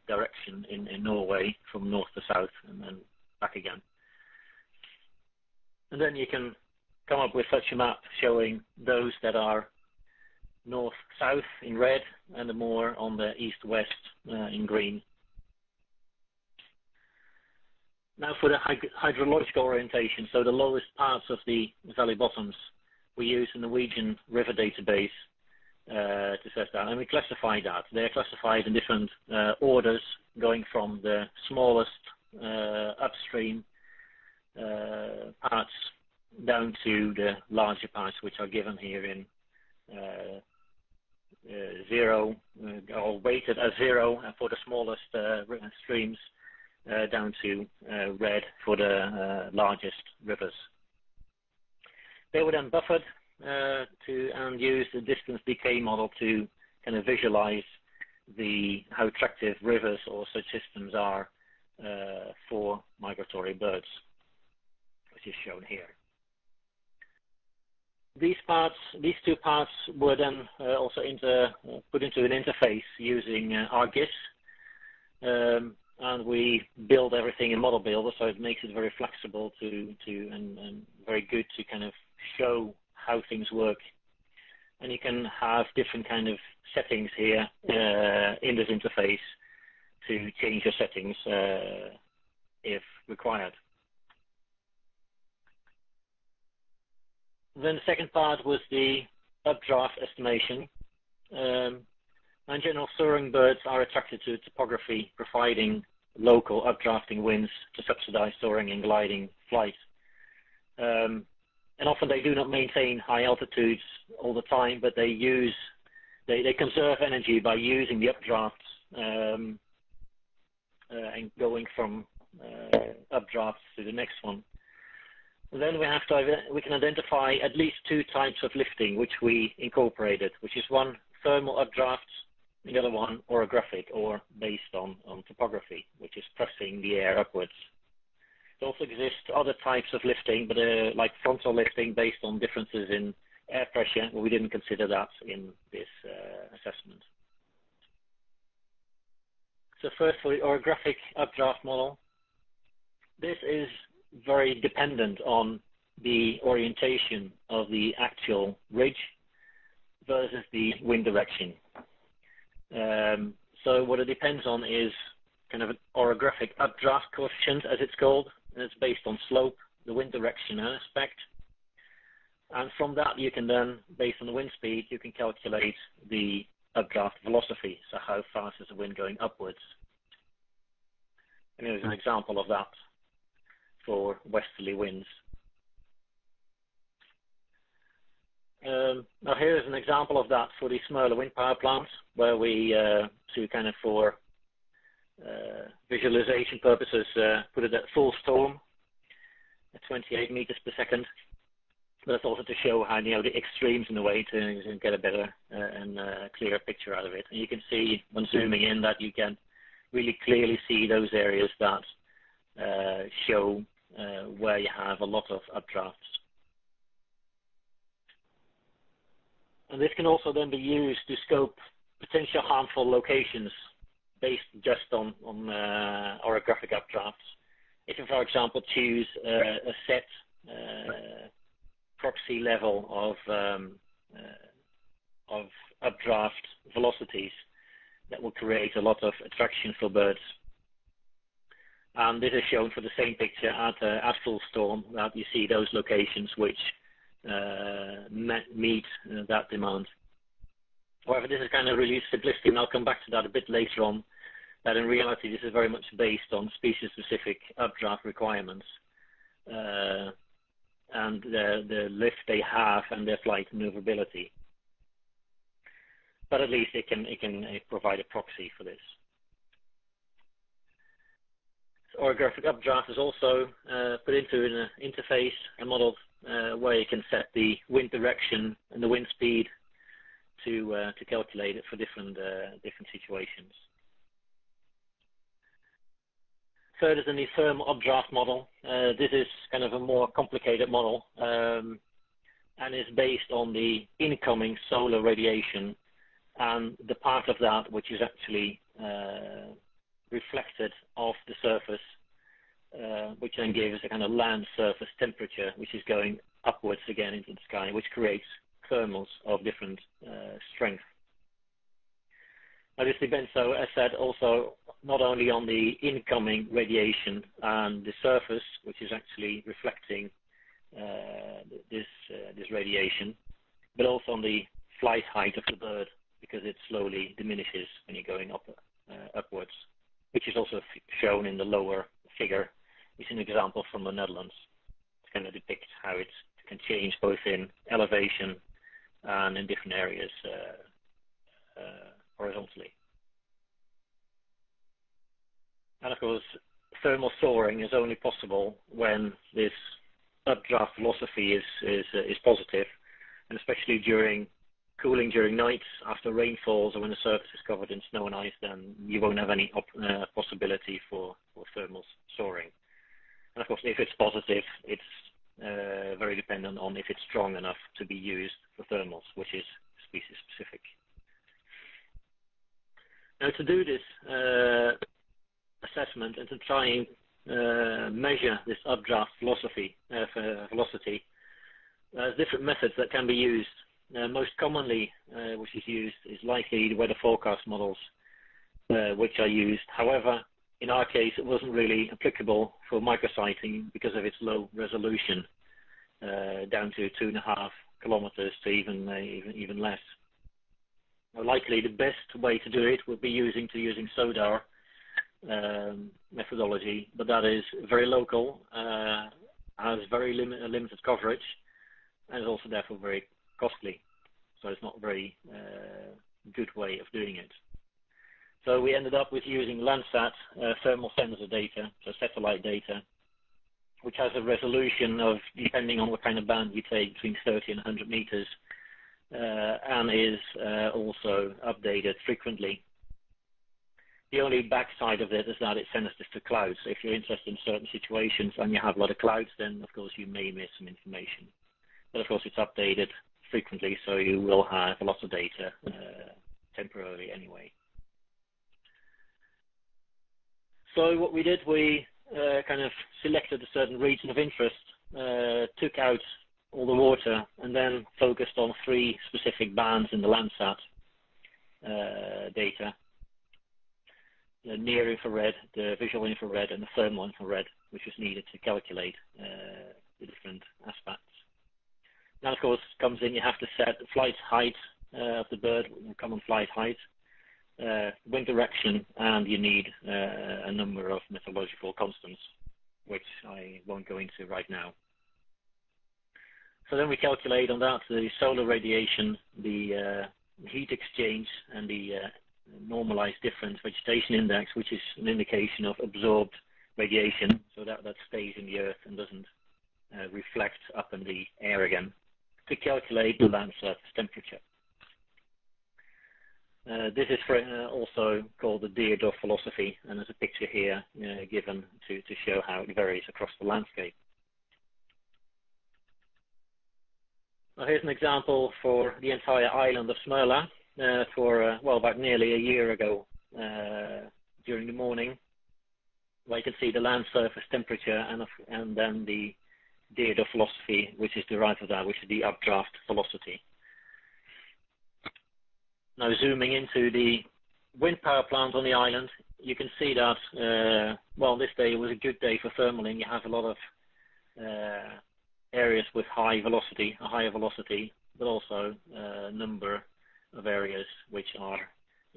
direction in Norway, from north to south and then back again. And then you can come up with such a map showing those that are north-south in red and the more on the east-west in green. Now for the hydrological orientation, so the lowest parts of the valley bottoms, we use the Norwegian river database to assess that, and we classify that. They are classified in different orders, going from the smallest upstream parts down to the larger parts, which are given here in zero, or weighted as 0 for the smallest streams, down to red for the largest rivers. They were then buffered and use the distance decay model to kind of visualize how attractive rivers or such systems are for migratory birds, which is shown here. These two parts were then also put into an interface using ArcGIS, and we build everything in Model Builder, so it makes it very flexible and very good to kind of show how things work. And you can have different kind of settings here in this interface to change your settings if required. Then the second part was the updraft estimation. In general, soaring birds are attracted to topography, providing local updrafting winds to subsidize soaring and gliding flight. And often they do not maintain high altitudes all the time, but they conserve energy by using the updrafts and going from updrafts to the next one. And then we can identify at least two types of lifting which we incorporated, which is one thermal updraft, the other one orographic, or based on topography, which is pressing the air upwards. There also exist other types of lifting, but like frontal lifting based on differences in air pressure, but we didn't consider that in this assessment. So first, for the orographic updraft model, this is very dependent on the orientation of the actual ridge versus the wind direction. So what it depends on is kind of an orographic updraft coefficient, as it's called, and it's based on slope, the wind direction aspect. And from that, you can then, based on the wind speed, you can calculate the updraft velocity, so how fast is the wind going upwards. And here's an example of that for westerly winds. Now here's an example of that for the Smyrla wind power plants, where we, to kind of for visualization purposes, put it at full storm at 28 meters per second. But that's also to show how, the extremes in a way to get a better and clearer picture out of it. And you can see when zooming in that you can really clearly see those areas that show where you have a lot of updrafts. And this can also then be used to scope potential harmful locations based just on orographic updrafts. If you, for example, choose a set proxy level of updraft velocities, that will create a lot of attraction for birds. And this is shown for the same picture at full storm, that you see those locations which meet that demand. However, this is kind of really simplistic, and I'll come back to that a bit later on, that in reality this is very much based on species-specific updraft requirements and the lift they have and their flight maneuverability. But at least it can provide a proxy for this. So orographic updraft is also put into an interface, a model where you can set the wind direction and the wind speed to calculate it for different situations. Third is in the thermal updraft model. This is kind of a more complicated model and is based on the incoming solar radiation and the part of that which is actually reflected off the surface, which then gives a kind of land surface temperature which is going upwards again into the sky, which creates thermals of different strength. Now this depends, so as said, also not only on the incoming radiation and the surface, which is actually reflecting this radiation, but also on the flight height of the bird, because it slowly diminishes when you're going upwards, which is also shown in the lower figure. It's an example from the Netherlands. It kind of depicts how it can change both in elevation and in different areas horizontally. And of course, thermal soaring is only possible when this updraft velocity is positive, and especially during cooling during nights after rainfalls or when the surface is covered in snow and ice, then you won't have any possibility for thermal soaring. And of course, if it's positive, it's very dependent on if it's strong enough to be used for thermals, which is species specific. Now, to do this assessment and to try and measure this updraft velocity, there's different methods that can be used. Most commonly, which is used, is likely the weather forecast models, which are used. However, in our case, it wasn't really applicable for microsighting because of its low resolution, down to 2.5 kilometers to even less. Likely the best way to do it would be using SODAR, methodology, but that is very local, has very limited coverage, and is also therefore very costly. So it's not a very good way of doing it. So we ended up with using Landsat thermal sensor data, so satellite data, which has a resolution of, depending on what kind of band you take, between 30 and 100 meters, and is also updated frequently. The only backside of it is that it's sensitive to clouds. So if you're interested in certain situations and you have a lot of clouds, then of course you may miss some information. But of course it's updated frequently, so you will have a lot of data temporarily anyway. So what we did, we kind of selected a certain region of interest, took out all the water, and then focused on 3 specific bands in the Landsat data: the near infrared, the visual infrared, and the thermal infrared, which was needed to calculate the different aspects. Now, of course, comes in, you have to set the flight height of the bird, common flight height, wind direction, and you need a number of methodological constants, which I won't go into right now. So then we calculate on that the solar radiation, the heat exchange, and the normalized difference vegetation index, which is an indication of absorbed radiation, so that stays in the earth and doesn't reflect up in the air again, to calculate the Landsat temperature. This is also called the Diurnal philosophy, and there's a picture here given to show how it varies across the landscape. Now here's an example for the entire island of Smøla for, well, about nearly a year ago during the morning, where you can see the land surface temperature and then the Diurnal philosophy, which is derived from that, which is the updraft velocity. Now zooming into the wind power plant on the island, you can see that, well, this day was a good day for thermaling. You have a lot of areas with a higher velocity, but also a number of areas which are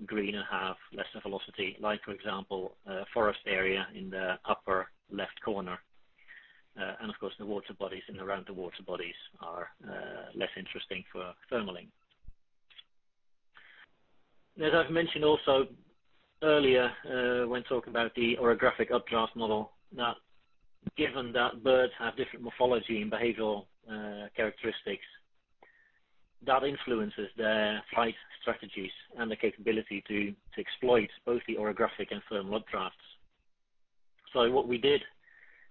green and have lesser velocity, like, for example, forest area in the upper left corner. And, of course, the water bodies and around the water bodies are less interesting for thermaling. As I've mentioned also earlier when talking about the orographic updraft model, that given that birds have different morphology and behavioral characteristics, that influences their flight strategies and the capability to exploit both the orographic and thermal updrafts. So what we did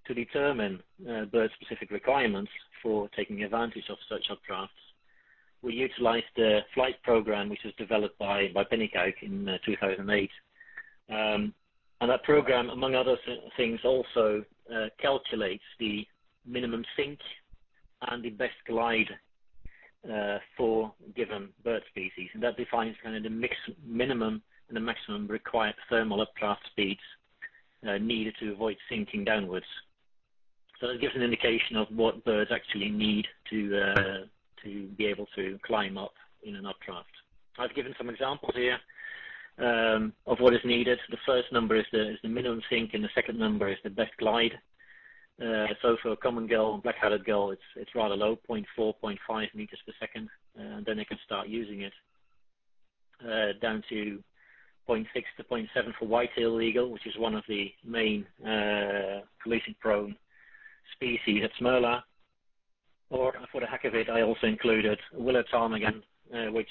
to determine bird-specific requirements for taking advantage of such updrafts, we utilized the flight program which was developed by Pennykuyk in 2008. And that program, among other things, also calculates the minimum sink and the best glide for given bird species. And that defines kind of the minimum and the maximum required thermal updraft speeds needed to avoid sinking downwards. So it gives an indication of what birds actually need to be able to climb up in an updraft. I've given some examples here of what is needed. The first number is the minimum sink, and the second number is the best glide. So for a common gull, black-headed gull, it's rather low, 0.4, 0.5 meters per second, and then they can start using it. Down to 0.6 to 0.7 for white-tailed eagle, which is one of the main collision-prone species at Smøla. Or for the heck of it, I also included willow ptarmigan, which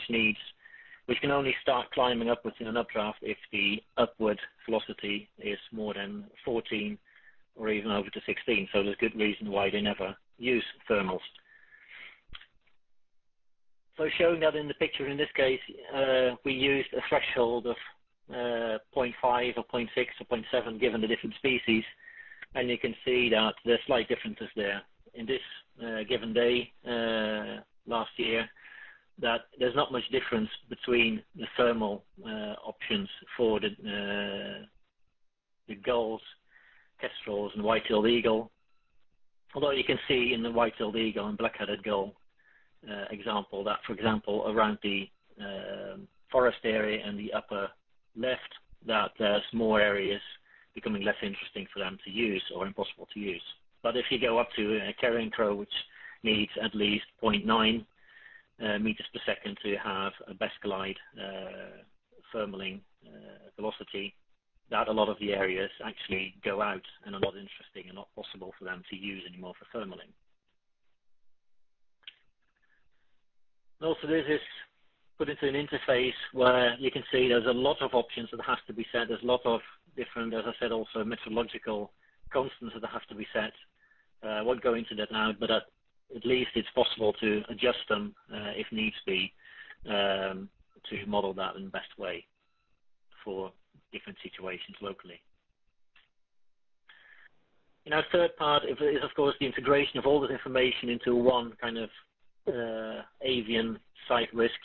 can only start climbing upwards in an updraft if the upward velocity is more than 14 or even over to 16. So there's good reason why they never use thermals. So showing that in the picture in this case, we used a threshold of 0.5 or 0.6 or 0.7 given the different species, and you can see that there's slight differences there. In this given day last year, that there's not much difference between the thermal options for the gulls, kestrels, and white-tailed eagle. Although you can see in the white-tailed eagle and black-headed gull example that, for example, around the forest area and the upper left, that there's more areas becoming less interesting for them to use or impossible to use. But if you go up to a carrion crow, which needs at least 0.9 meters per second to have a best glide thermaling velocity, that a lot of the areas actually go out and are not interesting and not possible for them to use anymore for thermaling. And also this is put into an interface where you can see there's a lot of options that has to be set. There's a lot of different, as I said, also meteorological constants that have to be set. I won't go into that now, but at least it's possible to adjust them if needs be to model that in the best way for different situations locally. Third part is of course the integration of all this information into one kind of avian site risk,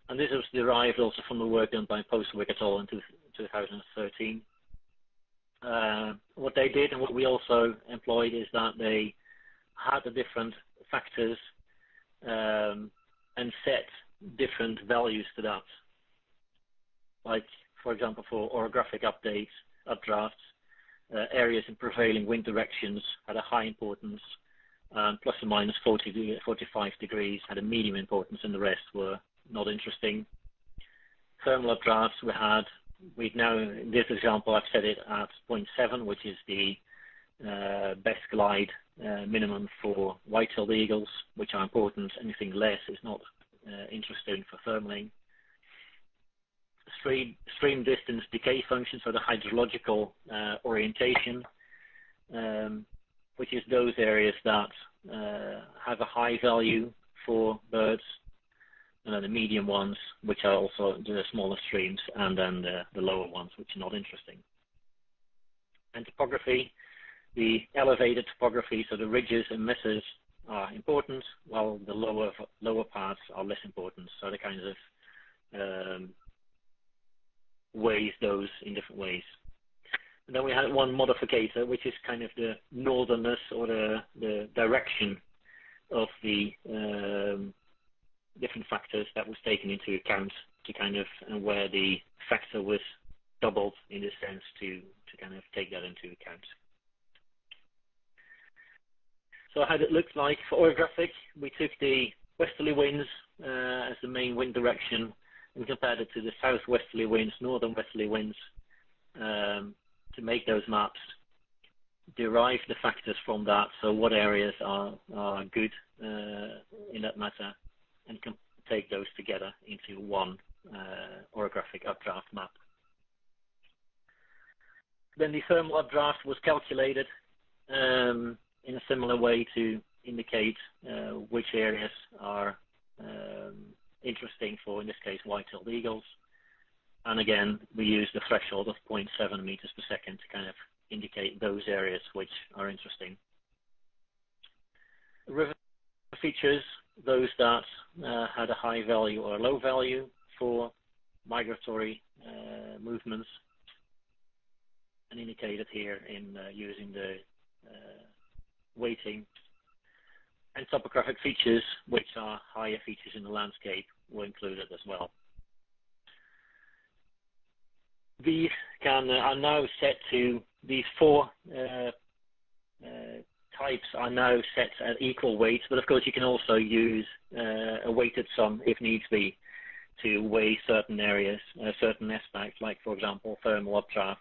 and this was derived also from the work done by Postwick et al. In 2013. What they did and what we also employed is that they had the different factors and set different values to that. Like, for example, for orographic updrafts, areas in prevailing wind directions had a high importance, plus or minus 45 degrees had a medium importance, and the rest were not interesting. Thermal updrafts we've now, in this example, I've set it at 0.7, which is the best glide minimum for white-tailed eagles, which are important. Anything less is not interesting for thermaling. Stream distance decay function, so the hydrological orientation, which is those areas that have a high value for birds, and then the medium ones, which are also the smaller streams, and then the lower ones, which are not interesting. And topography, the elevated topography, so the ridges and mesas are important, while the lower parts are less important. So they kind of weighs those in different ways. And then we had one modificator, which is kind of the northerness or the direction of the different factors that was taken into account to kind of, and where the factor was doubled in this sense to kind of take that into account. So how it looked like for orographic, we took the westerly winds as the main wind direction and compared it to the southwesterly winds, northern westerly winds to make those maps, derive the factors from that, so what areas are good in that matter, and can take those together into one orographic updraft map. Then the thermal updraft was calculated in a similar way to indicate which areas are interesting for, in this case, white-tailed eagles. And again, we used the threshold of 0.7 meters per second to kind of indicate those areas which are interesting. River features, those that had a high value or a low value for migratory movements, and indicated here in using the weighting. And topographic features, which are higher features in the landscape, were included as well. These are now set to, these four types are now set at equal weights, but of course you can also use a weighted sum if needs be to weigh certain areas, certain aspects, like for example thermal updrafts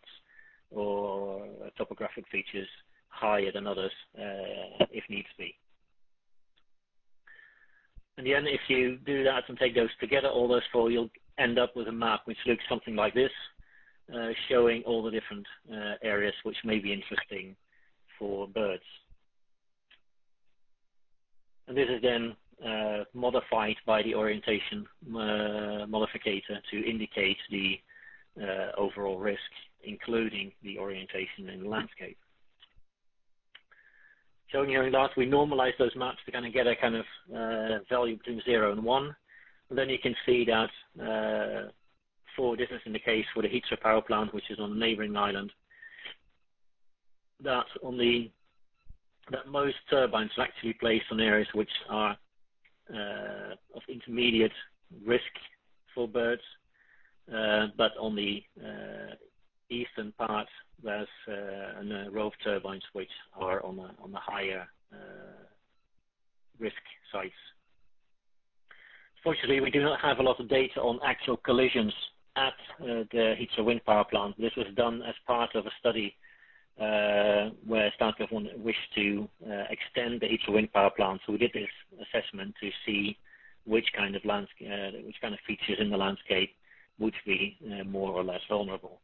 or topographic features higher than others if needs be. And then if you do that and take those together, all those four, you'll end up with a map which looks something like this, showing all the different areas which may be interesting for birds. And this is then modified by the orientation modificator to indicate the overall risk, including the orientation in the landscape. Showing here that we normalize those maps to kind of get a kind of value between 0 and 1. And then you can see that this is in the case for the Heathrow power plant, which is on a neighboring island, that most turbines are actually placed on areas which are of intermediate risk for birds, but on the eastern part, there's rove turbines which are on the higher risk sites. Fortunately, we do not have a lot of data on actual collisions at the Heathrow wind power plant. This was done as part of a study where Statkraft wished to extend the Heathrow wind power plant. So we did this assessment to see which kind of features in the landscape would be more or less vulnerable.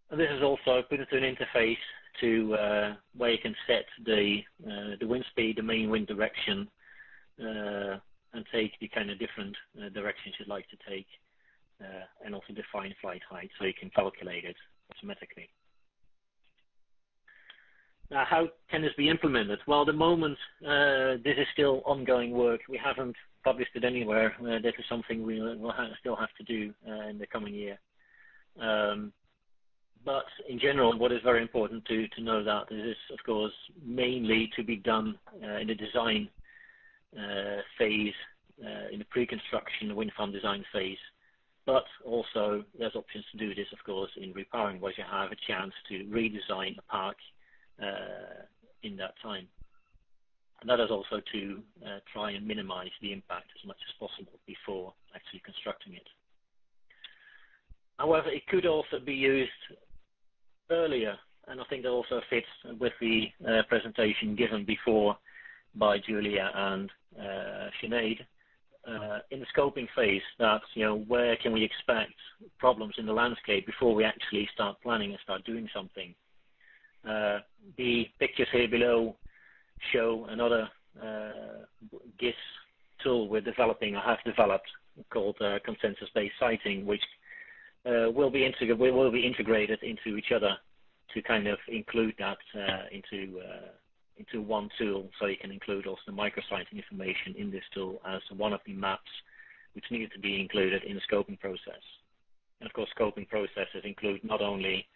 And this is also put into an interface to where you can set the wind speed, the main wind direction, and take the kind of different directions you'd like to take, and also define flight height so you can calculate it automatically. Now, how can this be implemented? Well, at the moment, this is still ongoing work. We haven't published it anywhere. This is something we will still have to do in the coming year. But in general, what is very important to know that this is, of course, mainly to be done in the design phase, in the pre-construction wind farm design phase. But also, there's options to do this, of course, in repowering, where you have a chance to redesign a park in that time. And that is also to try and minimize the impact as much as possible before actually constructing it. However, it could also be used earlier, and I think that also fits with the presentation given before by Julia and Sinead in the scoping phase. That, where can we expect problems in the landscape before we actually start planning and start doing something. The pictures here below show another GIS tool we're developing, or have developed, called consensus-based siting, which will be integrated into each other to kind of include that into one tool, so you can include also the micrositing information in this tool as one of the maps which needed to be included in the scoping process. And of course, scoping processes include not only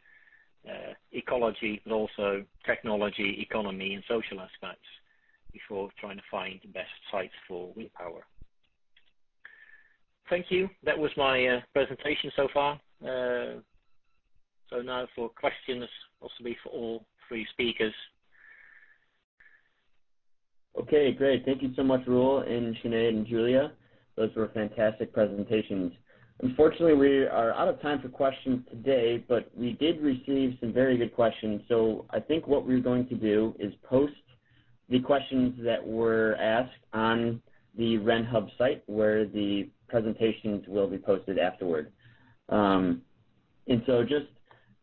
ecology, but also technology, economy, and social aspects before trying to find the best sites for wind power. Thank you. That was my presentation so far. So now for questions, possibly for all three speakers. Okay, great. Thank you so much, Roel and Sinead and Julia. Those were fantastic presentations. Unfortunately, we are out of time for questions today, but we did receive some very good questions. So I think what we're going to do is post the questions that were asked on the WREN Hub site, where the presentations will be posted afterward. And so just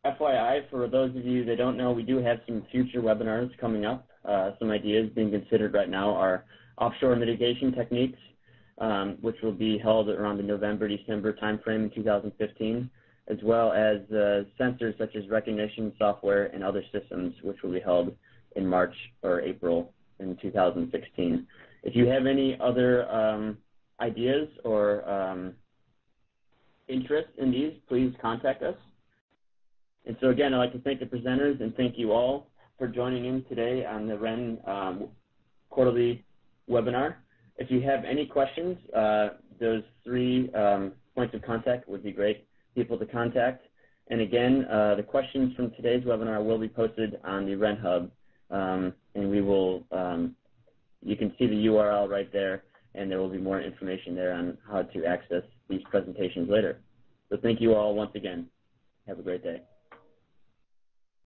FYI, for those of you that don't know, we do have some future webinars coming up. Some ideas being considered right now are offshore mitigation techniques, which will be held around the November-December timeframe in 2015, as well as sensors such as recognition software and other systems, which will be held in March or April in 2016. If you have any other ideas or interest in these, please contact us. And so again, I'd like to thank the presenters and thank you all for joining in today on the WREN quarterly webinar. If you have any questions, those three points of contact would be great people to contact. And again, the questions from today's webinar will be posted on the WREN Hub, and we will, you can see the URL right there, and there will be more information there on how to access these presentations later. So thank you all once again. Have a great day.